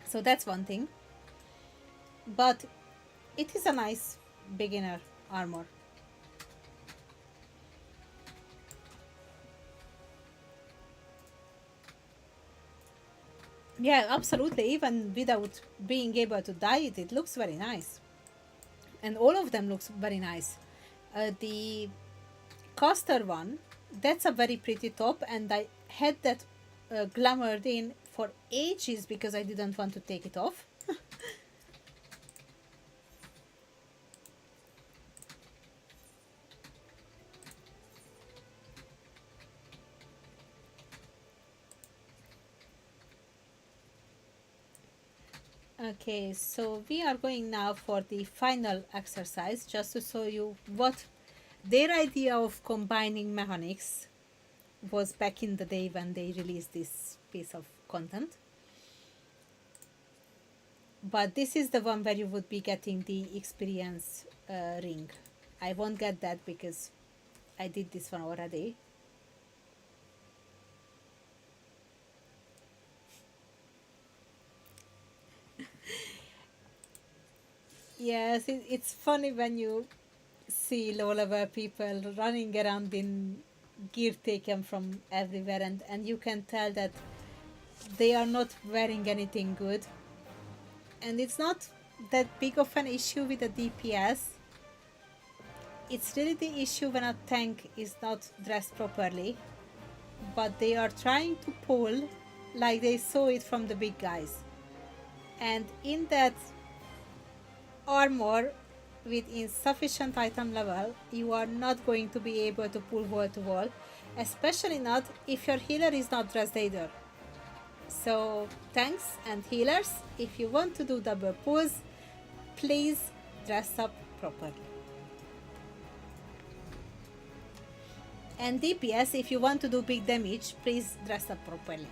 [SPEAKER 1] so that's one thing, but it is a nice beginner armor. Yeah, absolutely. Even without being able to dye it, it looks very nice. And all of them looks very nice. The caster one, that's a very pretty top, and I had that glamoured in for ages because I didn't want to take it off. Okay, so we are going now for the final exercise just to show you what their idea of combining mechanics was back in the day when they released this piece of content. But this is the one where you would be getting the experience ring. I won't get that because I did this one already. Yes, it's funny when you see low level people running around in gear taken from everywhere, and you can tell that they are not wearing anything good. And it's not that big of an issue with the DPS. It's really the issue when a tank is not dressed properly, but they are trying to pull like they saw it from the big guys. And in that armor with insufficient item level, you are not going to be able to pull wall to wall, especially not if your healer is not dressed either. So tanks and healers, if you want to do double pulls, please dress up properly. And DPS, if you want to do big damage, please dress up properly.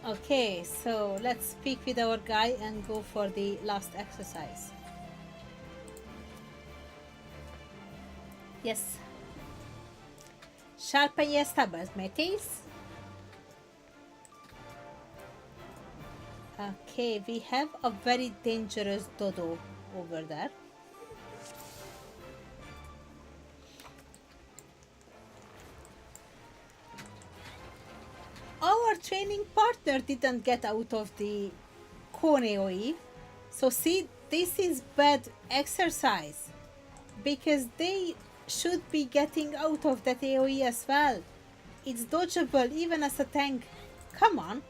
[SPEAKER 1] Okay, so let's speak with our guy and go for the last exercise. Yes. Sharpen your stubbles, mateys. Okay, we have a very dangerous dodo over there. Our training partner didn't get out of the cone AoE. So see, this is bad exercise because they should be getting out of that AoE as well. It's dodgeable even as a tank. Come on.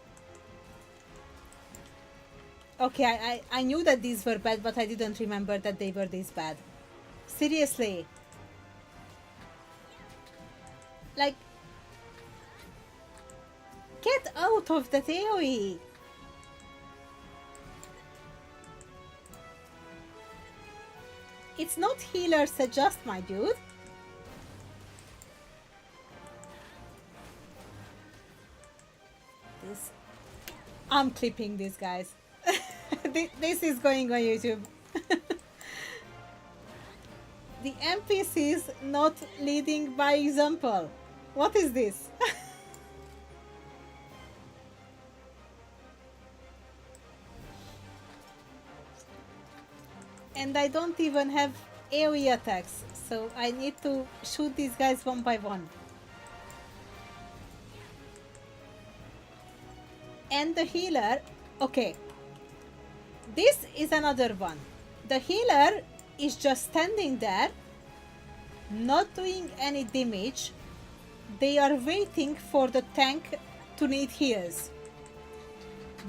[SPEAKER 1] Okay, I knew that these were bad, but I didn't remember that they were this bad. Seriously. Like, get out of that AoE. It's not healers adjust, my dude. This, I'm clipping this, guys. This is going on YouTube. The NPCs not leading by example. What is this? And I don't even have AoE attacks, so I need to shoot these guys one by one. And the healer, okay, this is another one. The healer is just standing there, not doing any damage. They are waiting for the tank to need heals.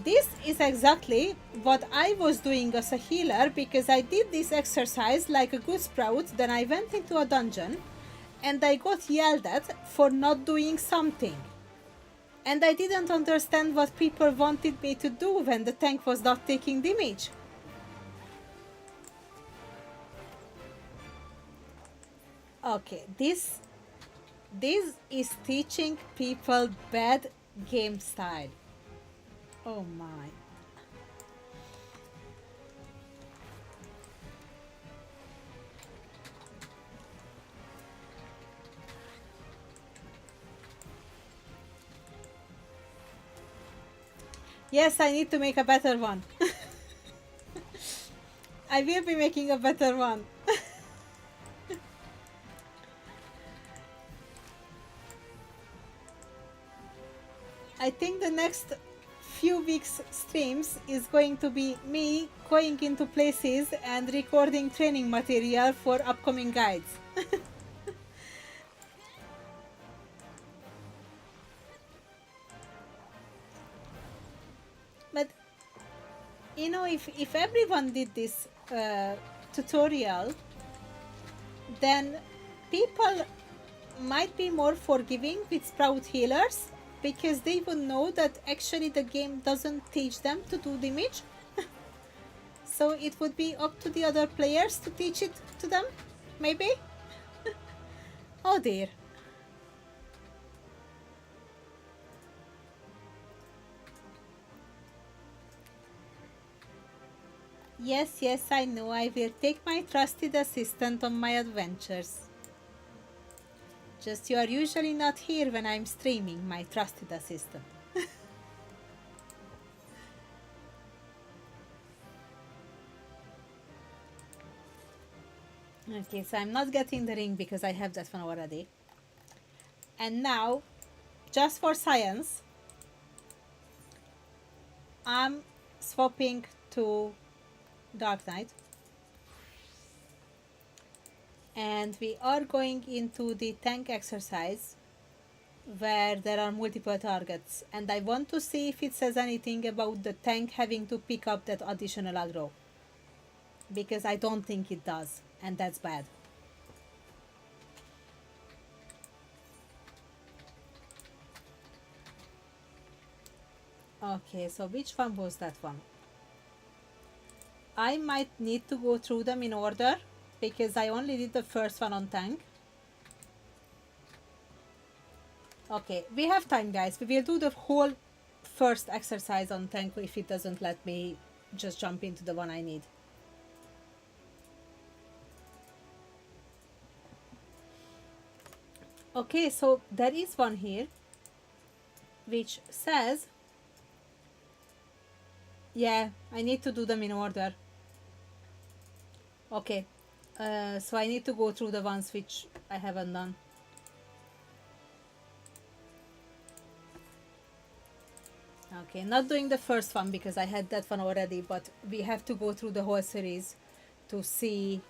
[SPEAKER 1] This is exactly what I was doing as a healer, because I did this exercise like a good sprout, then I went into a dungeon and I got yelled at for not doing something. And I didn't understand what people wanted me to do when the tank was not taking damage. Okay, this is teaching people bad game style. Oh my. Yes, I need to make a better one. I will be making a better one. I think the next few weeks streams is going to be me going into places and recording training material for upcoming guides. But you know, if everyone did this tutorial, then people might be more forgiving with sprout healers, because they will know that actually the game doesn't teach them to do damage. So it would be up to the other players to teach it to them, maybe? Oh dear. Yes, yes, I know. I will take my trusted assistant on my adventures. Just you are usually not here when I'm streaming, my trusted assistant. Okay, so I'm not getting the ring because I have that one already. And now, just for science, I'm swapping to Dark Knight. And we are going into the tank exercise where there are multiple targets. And I want to see if it says anything about the tank having to pick up that additional aggro. Because I don't think it does. And that's bad. Okay, so which one was that one? I might need to go through them in order, because I only did the first one on tank. Okay, we have time, guys. We will do the whole first exercise on tank if it doesn't let me just jump into the one I need. Okay, so there is one here which says, yeah, I need to do them in order. Okay, so I need to go through the ones which I haven't done. Okay, not doing the first one because I had that one already, but we have to go through the whole series to see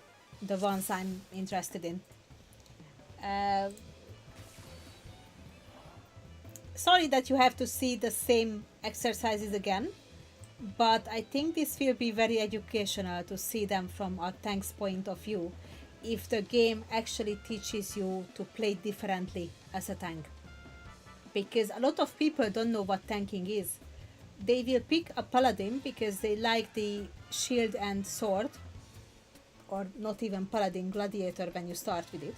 [SPEAKER 1] the ones I'm interested in. Sorry that you have to see the same exercises again, but I think this will be very educational to see them from a tank's point of view, if the game actually teaches you to play differently as a tank. Because a lot of people don't know what tanking is. They will pick a paladin because they like the shield and sword, or not even paladin, gladiator when you start with it.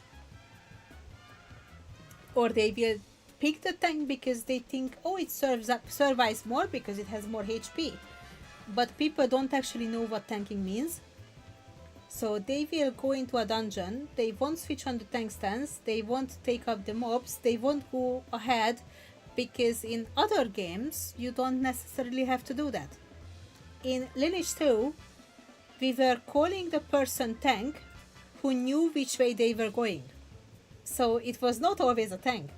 [SPEAKER 1] Or they will pick the tank because they think, oh, it survives more because it has more HP. But people don't actually know what tanking means. So they will go into a dungeon, they won't switch on the tank stance, they won't take up the mobs, they won't go ahead, because in other games you don't necessarily have to do that. In Lineage 2, we were calling the person tank who knew which way they were going. So it was not always a tank.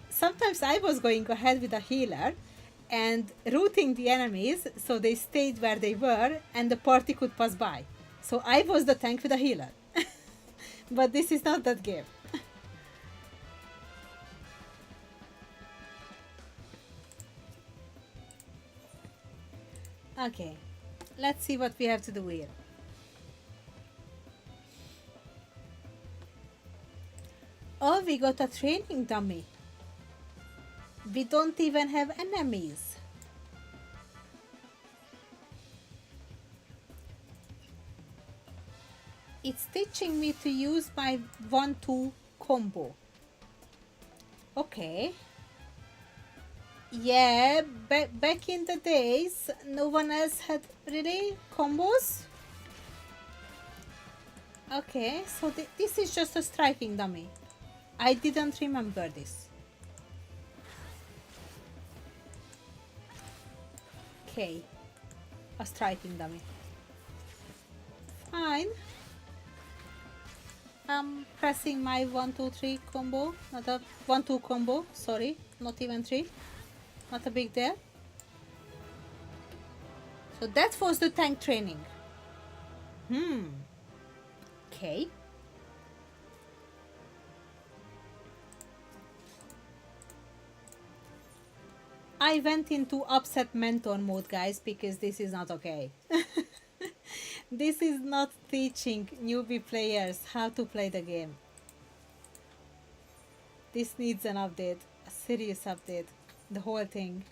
[SPEAKER 1] Sometimes I was going ahead with a healer and routing the enemies so they stayed where they were and the party could pass by. So I was the tank with a healer. But this is not that game. Okay, let's see what we have to do here. Oh, we got a training dummy. We don't even have enemies. It's teaching me to use my 1-2 combo. Okay. Yeah, back in the days, no one else had really combos. Okay, so this is just a striking dummy. I didn't remember this. Okay, a striking dummy. Fine. I'm pressing my 1-2-3 combo, not a 1-2 combo, sorry, not even 3. Not a big deal. So that was the tank training. Okay. I went into upset mentor mode, guys, because this is not okay. This is not teaching newbie players how to play the game. This needs an update, a serious update. the whole thing.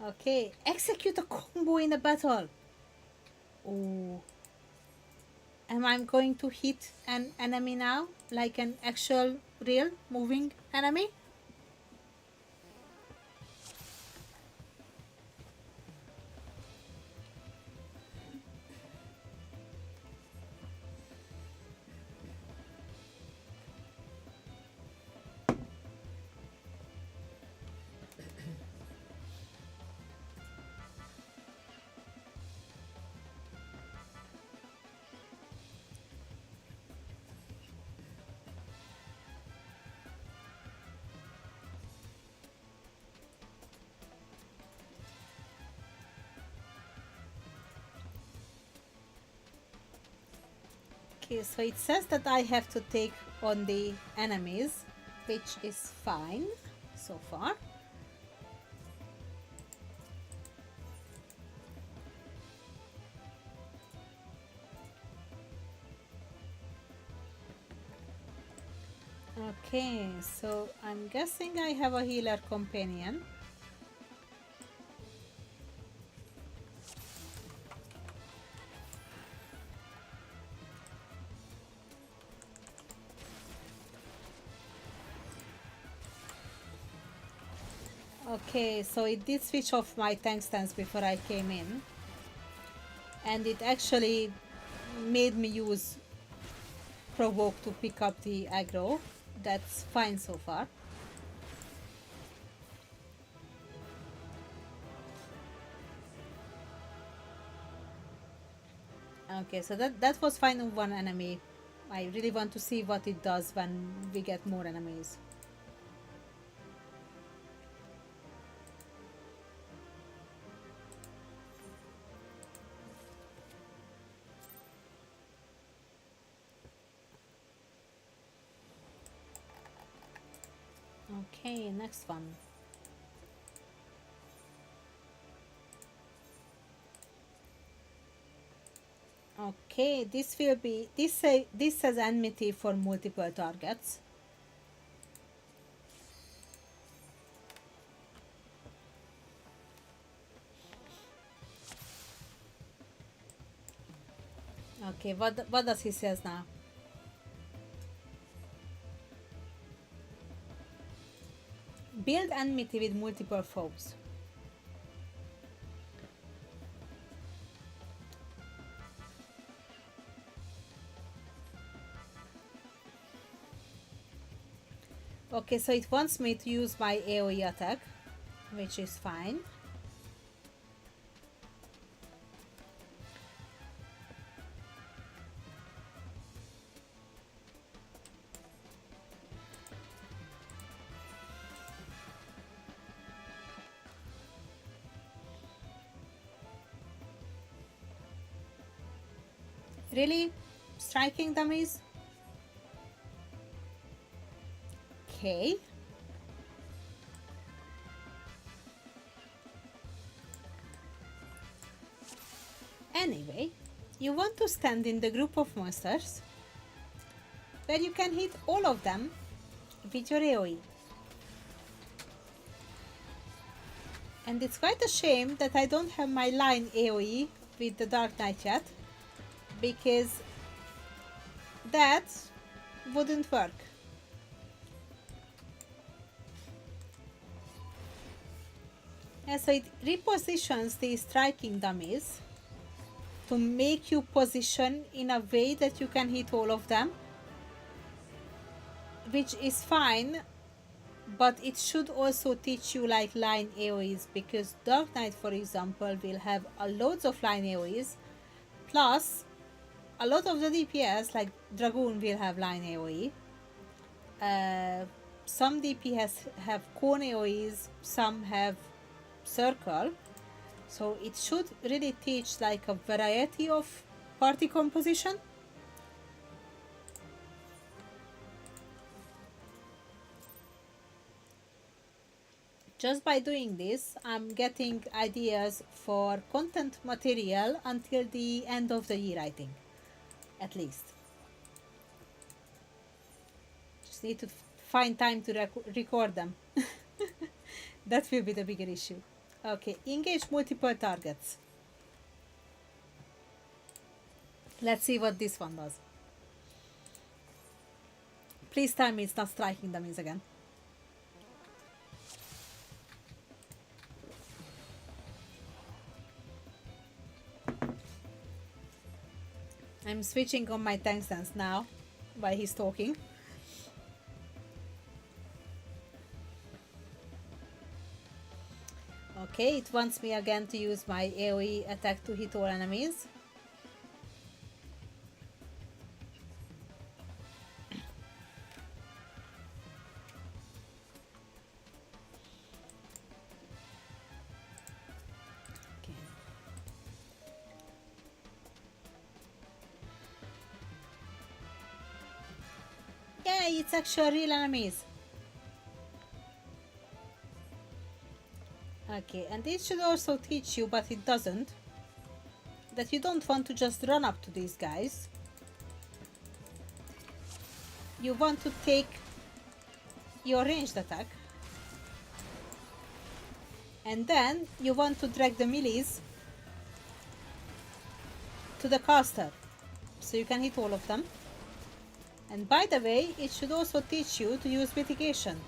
[SPEAKER 1] Okay, execute a combo in a battle. Oh, am I going to hit an enemy now, like an actual real moving enemy? Okay, so it says that I have to take on the enemies, which is fine so far. Okay, so I'm guessing I have a healer companion. Okay, so it did switch off my tank stance before I came in, and it actually made me use provoke to pick up the aggro. That's fine so far. Okay, so that was fine with one enemy. I really want to see what it does when we get more enemies. Okay, next one. Okay, this will be this says enmity for multiple targets. Okay, what does he says now? Build enmity with multiple foes. Okay, so it wants me to use my AoE attack, which is fine. Really? Striking dummies? Okay. Anyway, you want to stand in the group of monsters where you can hit all of them with your AoE. And it's quite a shame that I don't have my line AoE with the Dark Knight yet, because that wouldn't work. And so it repositions the striking dummies to make you position in a way that you can hit all of them, which is fine, but it should also teach you like line AoEs, because Dark Knight, for example, will have a loads of line AoEs, plus a lot of the DPS like Dragoon will have line AoE. Some DPS have cone AoEs, some have circle, so it should really teach like a variety of party composition. Just by doing this, I'm getting ideas for content material until the end of the year, I think, at least. Just need to find time to record them. That will be the bigger issue. Okay, engage multiple targets. Let's see what this one does. Please tell me it's not striking dummies again. I'm switching on my tank stance now while he's talking. Okay, it wants me again to use my AoE attack to hit all enemies. Okay. Yeah, it's actually real enemies. Okay, and it should also teach you, but it doesn't, that you don't want to just run up to these guys. You want to take your ranged attack, and then you want to drag the melees to the caster, so you can hit all of them. And by the way, it should also teach you to use mitigation,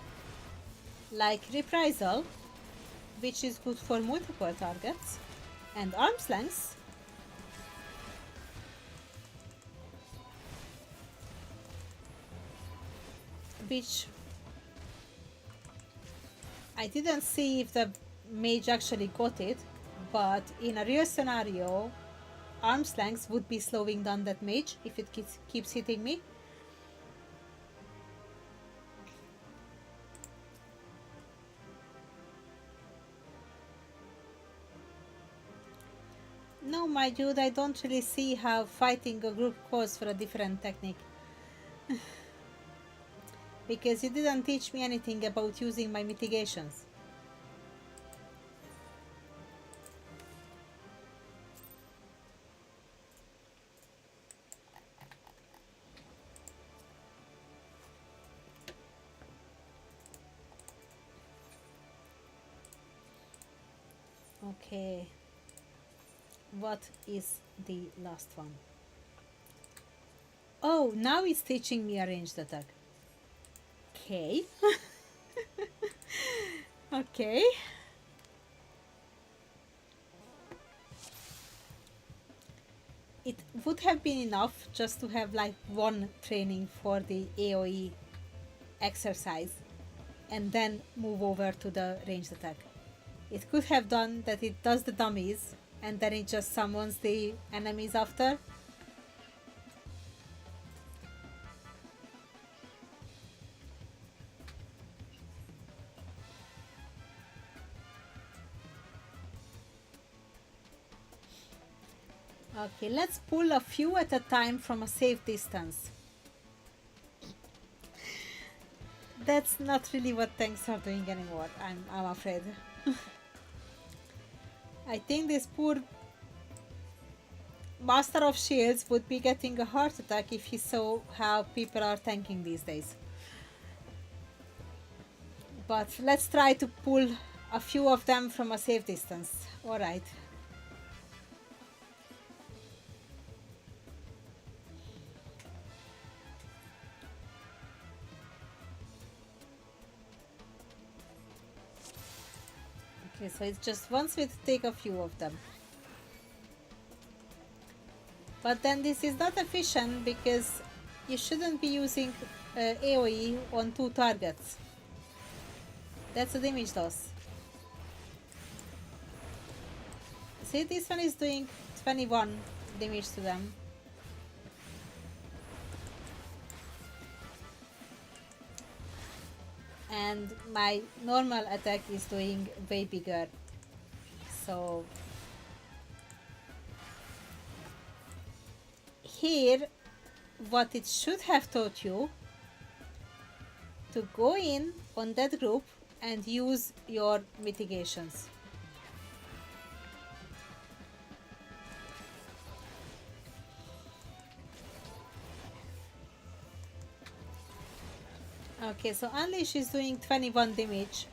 [SPEAKER 1] like reprisal, which is good for multiple targets, and arm's length, which I didn't see if the mage actually got it, but in a real scenario, arm's length would be slowing down that mage if it keeps hitting me. No, my dude, I don't really see how fighting a group calls for a different technique. Because you didn't teach me anything about using my mitigations. Okay. What is the last one? Oh, now it's teaching me a ranged attack. Okay. Okay. It would have been enough just to have like one training for the AoE exercise and then move over to the ranged attack. It could have done that it does the dummies and then it just summons the enemies after. Okay, let's pull a few at a time from a safe distance. That's not really what tanks are doing anymore, I'm afraid. I think this poor Master of Shields would be getting a heart attack if he saw how people are tanking these days. But let's try to pull a few of them from a safe distance. Alright. Okay, so it just wants me to take a few of them. But then this is not efficient because you shouldn't be using AoE on 2 targets. That's a damage loss. See, this one is doing 21 damage to them. And my normal attack is doing way bigger. So here, what it should have taught you to go in on that group and use your mitigations. Okay, so Unleash is doing 21 damage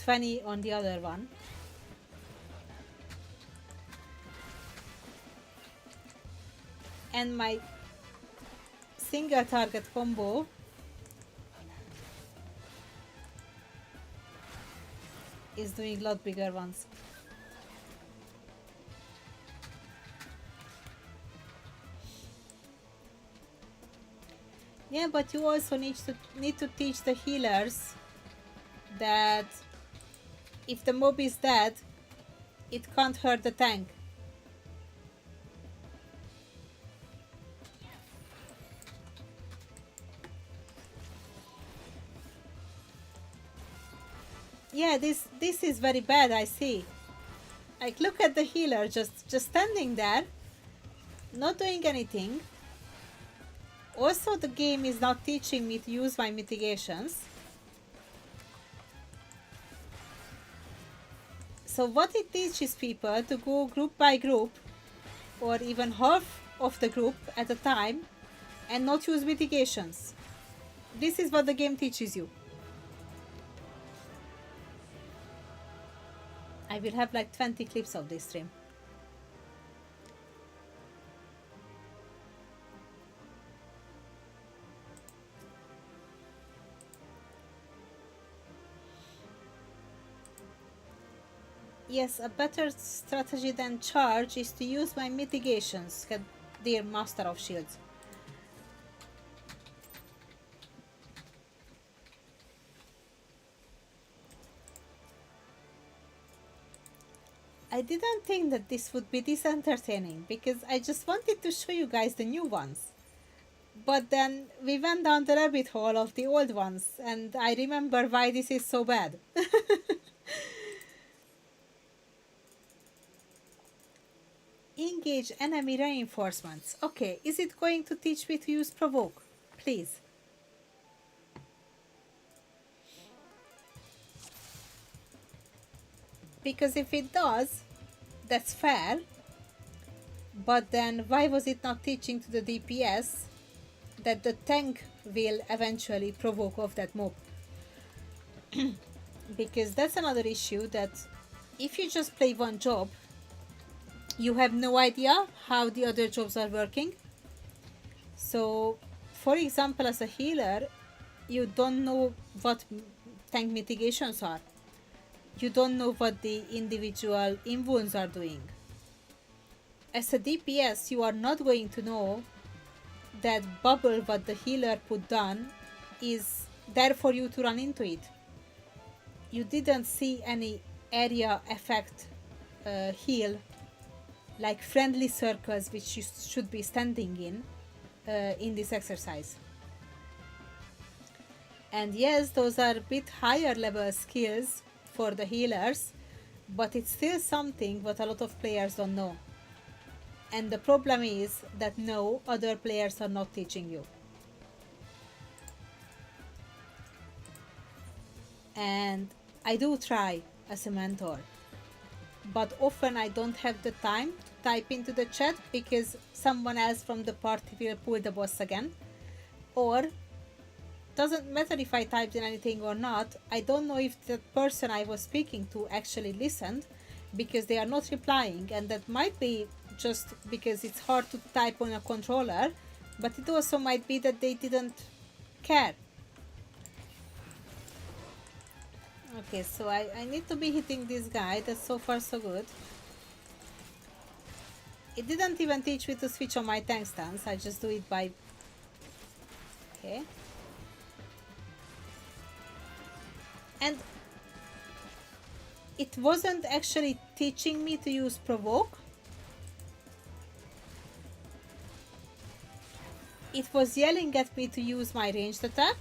[SPEAKER 1] 20 on the other one. And my single target combo is doing a lot bigger ones. Yeah, but you also need to teach the healers that if the mob is dead, it can't hurt the tank. Yeah, this is very bad, I see. Like, look at the healer just standing there, not doing anything. Also, the game is not teaching me to use my mitigations. So what it teaches people to go group by group, or even half of the group at a time, and not use mitigations. This is what the game teaches you. I will have like 20 clips of this stream. Yes, a better strategy than charge is to use my mitigations, dear Master of Shields. I didn't think that this would be this entertaining because I just wanted to show you guys the new ones. But then we went down the rabbit hole of the old ones and I remember why this is so bad. Engage enemy reinforcements. Okay, is it going to teach me to use provoke? Please. Because if it does, that's fair. But then why was it not teaching to the DPS that the tank will eventually provoke off that mob? Because that's another issue, that if you just play one job, you have no idea how the other jobs are working. So, for example, as a healer, you don't know what tank mitigations are. You don't know what the individual invuns are doing. As a DPS, you are not going to know that bubble what the healer put down is there for you to run into it. You didn't see any area effect heal, like friendly circles which you should be standing in this exercise. And yes, those are a bit higher level skills for the healers, but it's still something what a lot of players don't know. And the problem is that no, other players are not teaching you. And I do try as a mentor, but often I don't have the time to type into the chat because someone else from the party will pull the boss again. Or, doesn't matter if I typed in anything or not, I don't know if the person I was speaking to actually listened because they are not replying, and that might be just because it's hard to type on a controller, but it also might be that they didn't care. Okay, so I need to be hitting this guy. That's so far so good. It didn't even teach me to switch on my tank stance. I just do it by... Okay. And it wasn't actually teaching me to use provoke. It was yelling at me to use my ranged attack.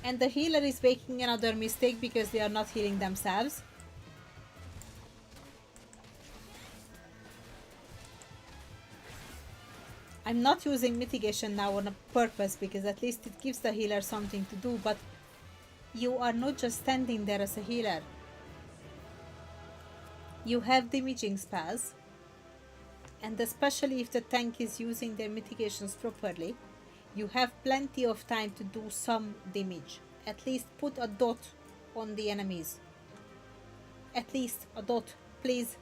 [SPEAKER 1] And the healer is making another mistake because they are not healing themselves. I'm not using mitigation now on purpose because at least it gives the healer something to do, but you are not just standing there as a healer. You have damaging spells. And especially if the tank is using their mitigations properly, you have plenty of time to do some damage. At least put a dot on the enemies. At least a dot, please.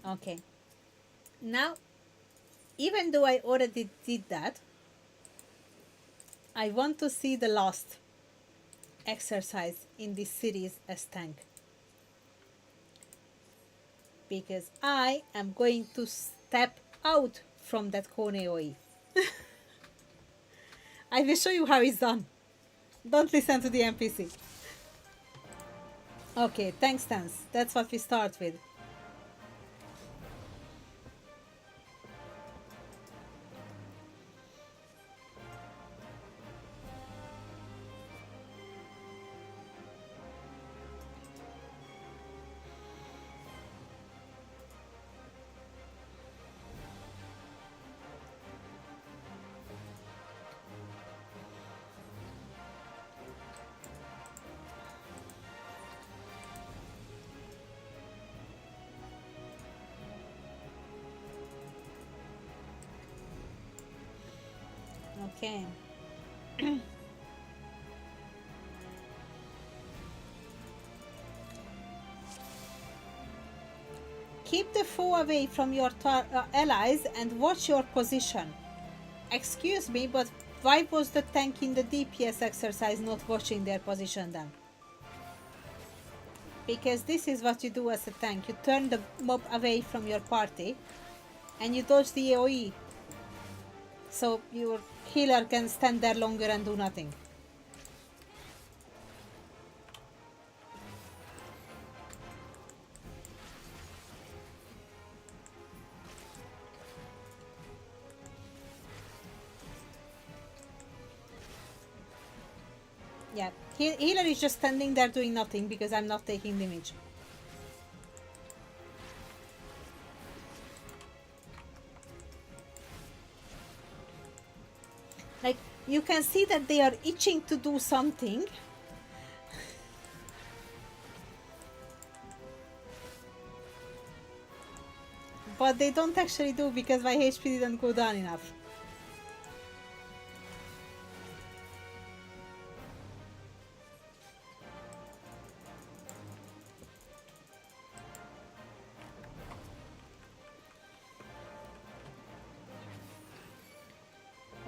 [SPEAKER 1] Okay. Now, even though I already did that, I want to see the last exercise in this series as tank. Because I am going to step out from that cone AoE. I will show you how it's done. Don't listen to the NPC. Okay, tank stance. That's what we start with. Okay. Keep the foe away from your allies and watch your position. Excuse me, but why was the tank in the DPS exercise not watching their position then? Because this is what you do as a tank. You turn the mob away from your party and you dodge the AoE. So your healer can stand there longer and do nothing. Yeah, healer is just standing there doing nothing because I'm not taking damage. Like, you can see that they are itching to do something. But they don't actually do because my HP didn't go down enough.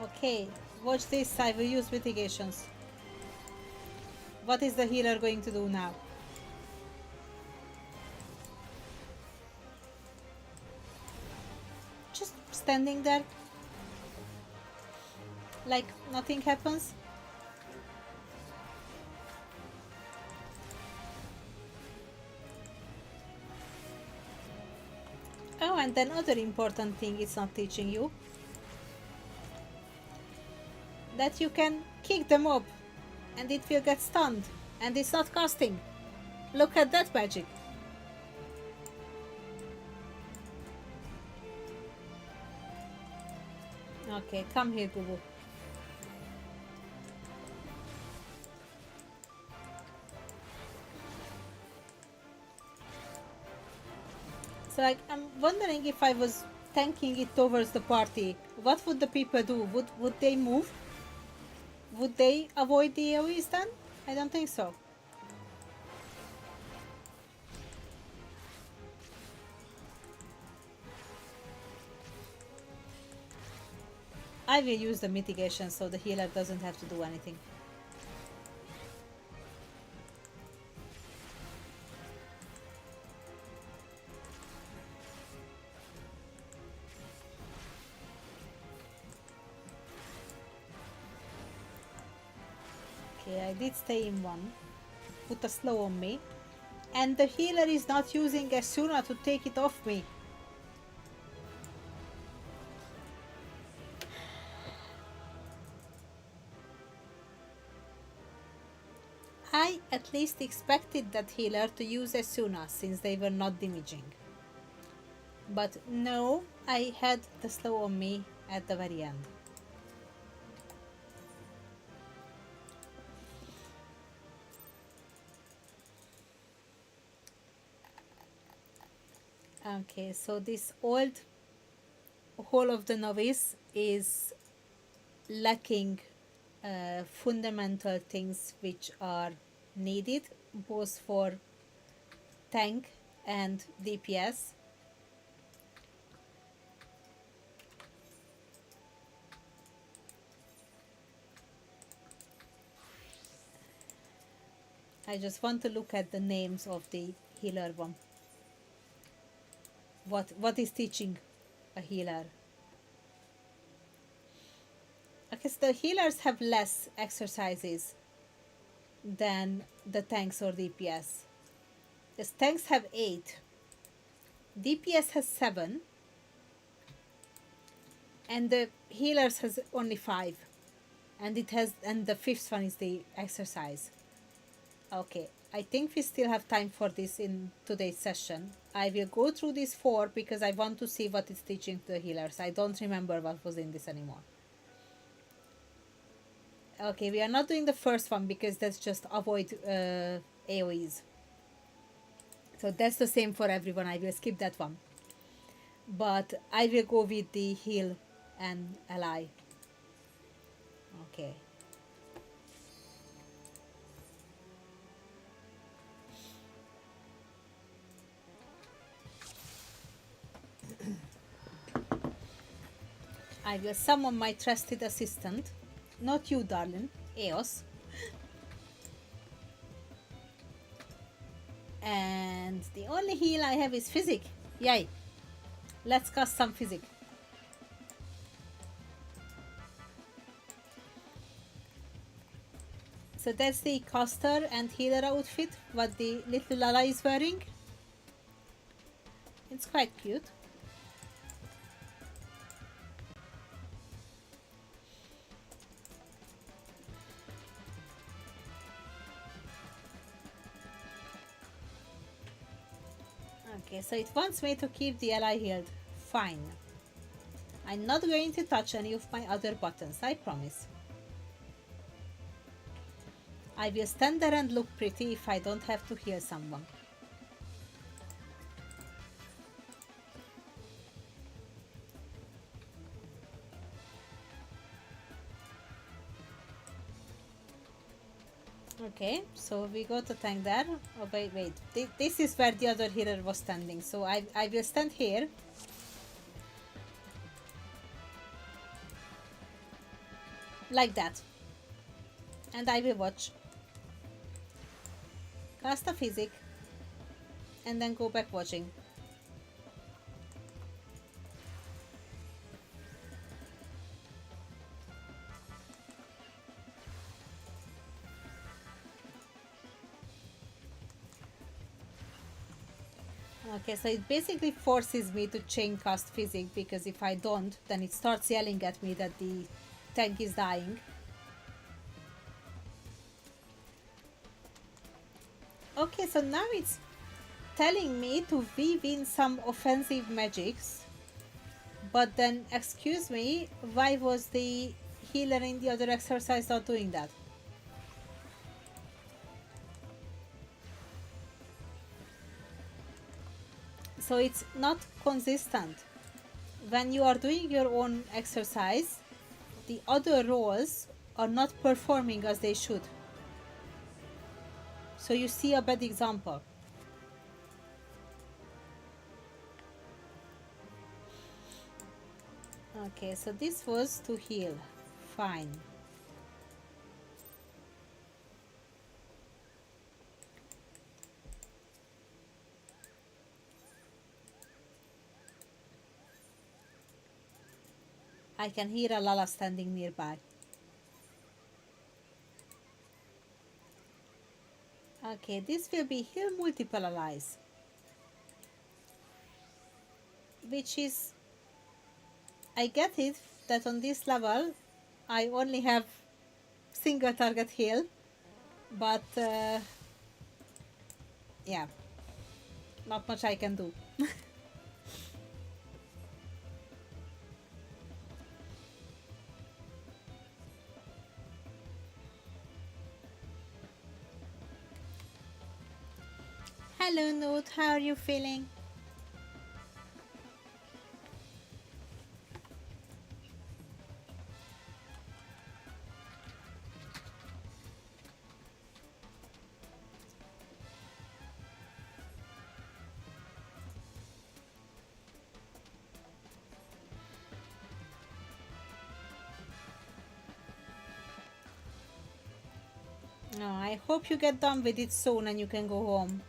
[SPEAKER 1] Okay, watch this, I will use mitigations. What is the healer going to do now? Just standing there. Like nothing happens. Oh, and another important thing it's not teaching you. That you can kick the mob and it will get stunned and it's not casting. Look at that magic. Okay, come here, Boo Boo. So like, I'm wondering if I was tanking it towards the party, what would the people do? Would they move? Would they avoid the AoEs then? I don't think so. I will use the mitigation so the healer doesn't have to do anything. Okay, I did stay in one. Put a slow on me. And the healer is not using Asuna to take it off me. I at least expected that healer to use Asuna since they were not damaging. But no, I had the slow on me at the very end. Okay, so this old Hall of the Novice is lacking fundamental things which are needed both for tank and DPS. I just want to look at the names of the healer one. What is teaching a healer? Okay, so the healers have less exercises than the tanks or DPS. The tanks have 8, DPS has 7, and the healers has only 5. And the fifth one is the exercise. Okay, I think we still have time for this in today's session. I will go through these 4 because I want to see what it's teaching to the healers. I don't remember what was in this anymore. Okay, we are not doing the first one because that's just avoid AoEs. So that's the same for everyone. I will skip that one. But I will go with the heal and ally. Okay. I will summon my trusted assistant. Not you, darling. Eos. And the only heal I have is physic. Yay. Let's cast some physic. So that's the caster and healer outfit, what the little Lala is wearing. It's quite cute. Okay, so it wants me to keep the ally healed. Fine. I'm not going to touch any of my other buttons, I promise. I will stand there and look pretty if I don't have to heal someone. Okay, so we got a tank there. Oh, wait. This is where the other healer was standing. So I will stand here. Like that. And I will watch. Cast a physic. And then go back watching. Okay, so it basically forces me to chain cast physic, because if I don't, then it starts yelling at me that the tank is dying. Okay, so now it's telling me to weave in some offensive magics. But then, excuse me, why was the healer in the other exercise not doing that? So it's not consistent. When you are doing your own exercise, the other roles are not performing as they should. So you see a bad example. Okay, so this was to heal. Fine. I can hear a Lala standing nearby. Okay, this will be heal multiple allies. Which is... I get it that on this level I only have single target heal. But yeah, not much I can do. Hello Note, how are you feeling? I hope you get done with it soon and you can go home.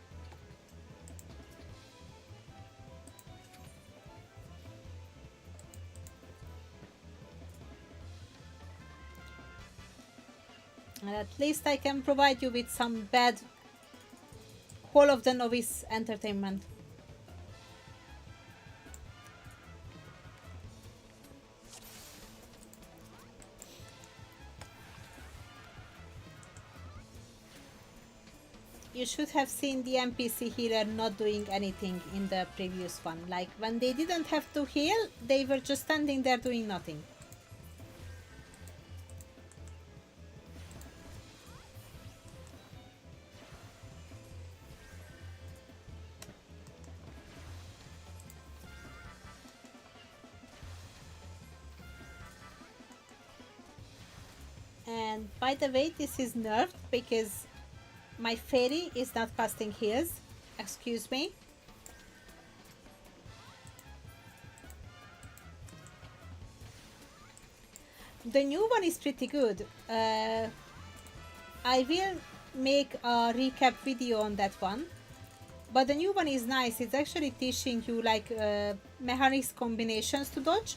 [SPEAKER 1] And at least I can provide you with some bad whole of the novice entertainment. You should have seen the NPC healer not doing anything in the previous one. Like when they didn't have to heal, they were just standing there doing nothing. And by the way, this is nerfed because my fairy is not casting heals. Excuse me. The new one is pretty good. I will make a recap video on that one. But the new one is nice. It's actually teaching you like mechanics combinations to dodge.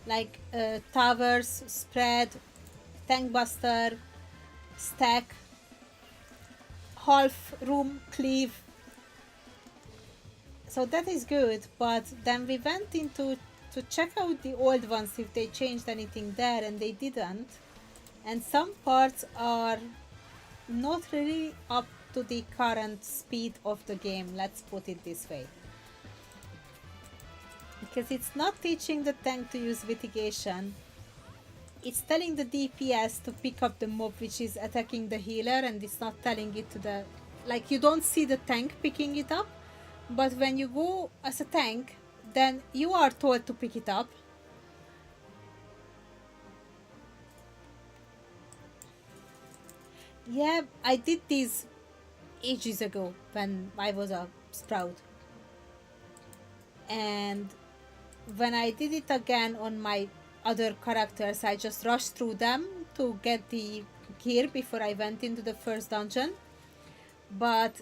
[SPEAKER 1] Like towers, spread, tank buster, stack, half room, cleave. So that is good, but then we went into to check out the old ones if they changed anything there, and they didn't. And some parts are not really up to the current speed of the game, let's put it this way. Because it's not teaching the tank to use mitigation. It's telling the DPS to pick up the mob which is attacking the healer, and it's not telling it to the... Like, you don't see the tank picking it up, but when you go as a tank, then you are told to pick it up. Yeah, I did this ages ago when I was a sprout. And when I did it again on my other characters, I just rushed through them to get the gear before I went into the first dungeon. But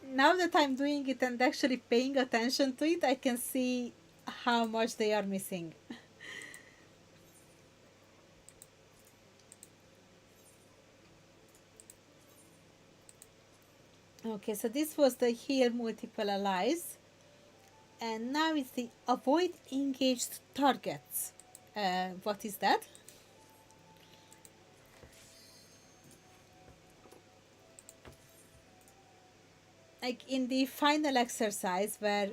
[SPEAKER 1] now that I'm doing it and actually paying attention to it, I can see how much they are missing. Okay, so this was the heal multiple allies. And now it's the avoid engaged targets. What is that? Like in the final exercise where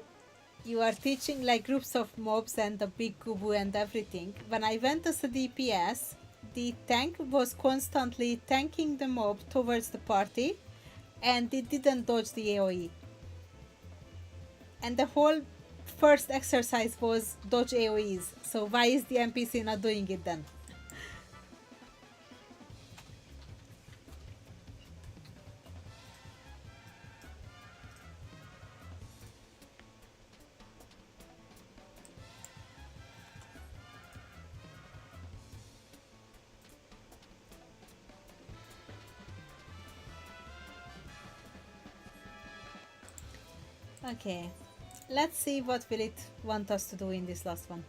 [SPEAKER 1] you are teaching like groups of mobs and the big kubu and everything, when I went as a DPS, the tank was constantly tanking the mob towards the party and it didn't dodge the AoE. And the whole first exercise was dodge AoEs, so why is the NPC not doing it then? Okay, let's see what will it want us to do in this last one.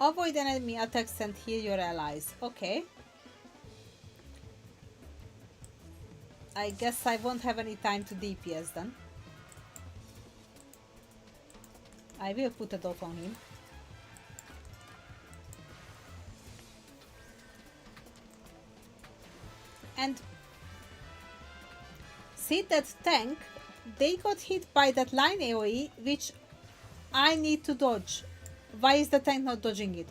[SPEAKER 1] Avoid enemy attacks and heal your allies. Okay. I guess I won't have any time to DPS then. I will put a dot on him. And see that tank, they got hit by that line AoE, which I need to dodge. Why is the tank not dodging it?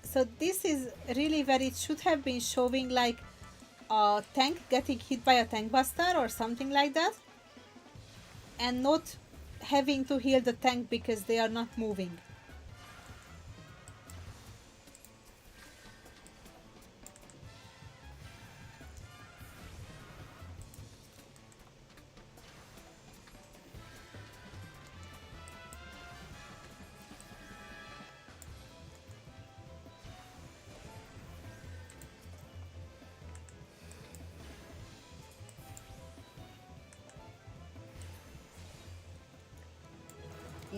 [SPEAKER 1] So this is really where it should have been showing like a tank getting hit by a tank buster or something like that. And not having to heal the tank because they are not moving.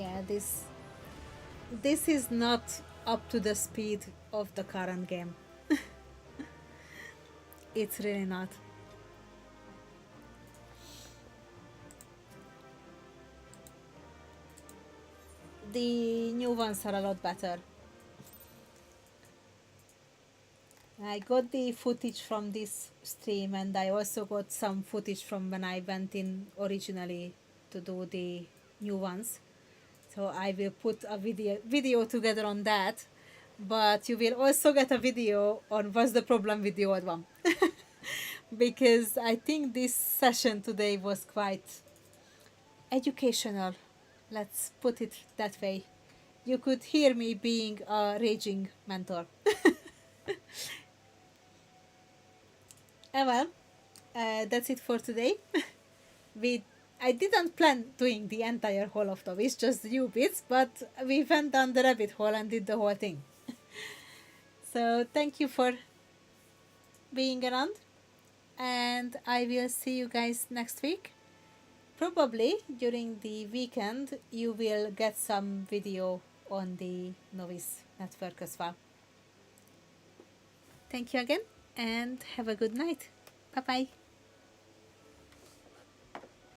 [SPEAKER 1] Yeah, this is not up to the speed of the current game. It's really not. The new ones are a lot better. I got the footage from this stream, and I also got some footage from when I went in originally to do the new ones. So I will put a video together on that, but you will also get a video on what's the problem with the old one. Because I think this session today was quite educational. Let's put it that way. You could hear me being a raging mentor. Well, that's it for today. we I didn't plan doing the entire whole of Novice, just new bits, but we went down the rabbit hole and did the whole thing. So thank you for being around, and I will see you guys next week. Probably during the weekend you will get some video on the Novice network as well. Thank you again, and have a good night. Bye bye.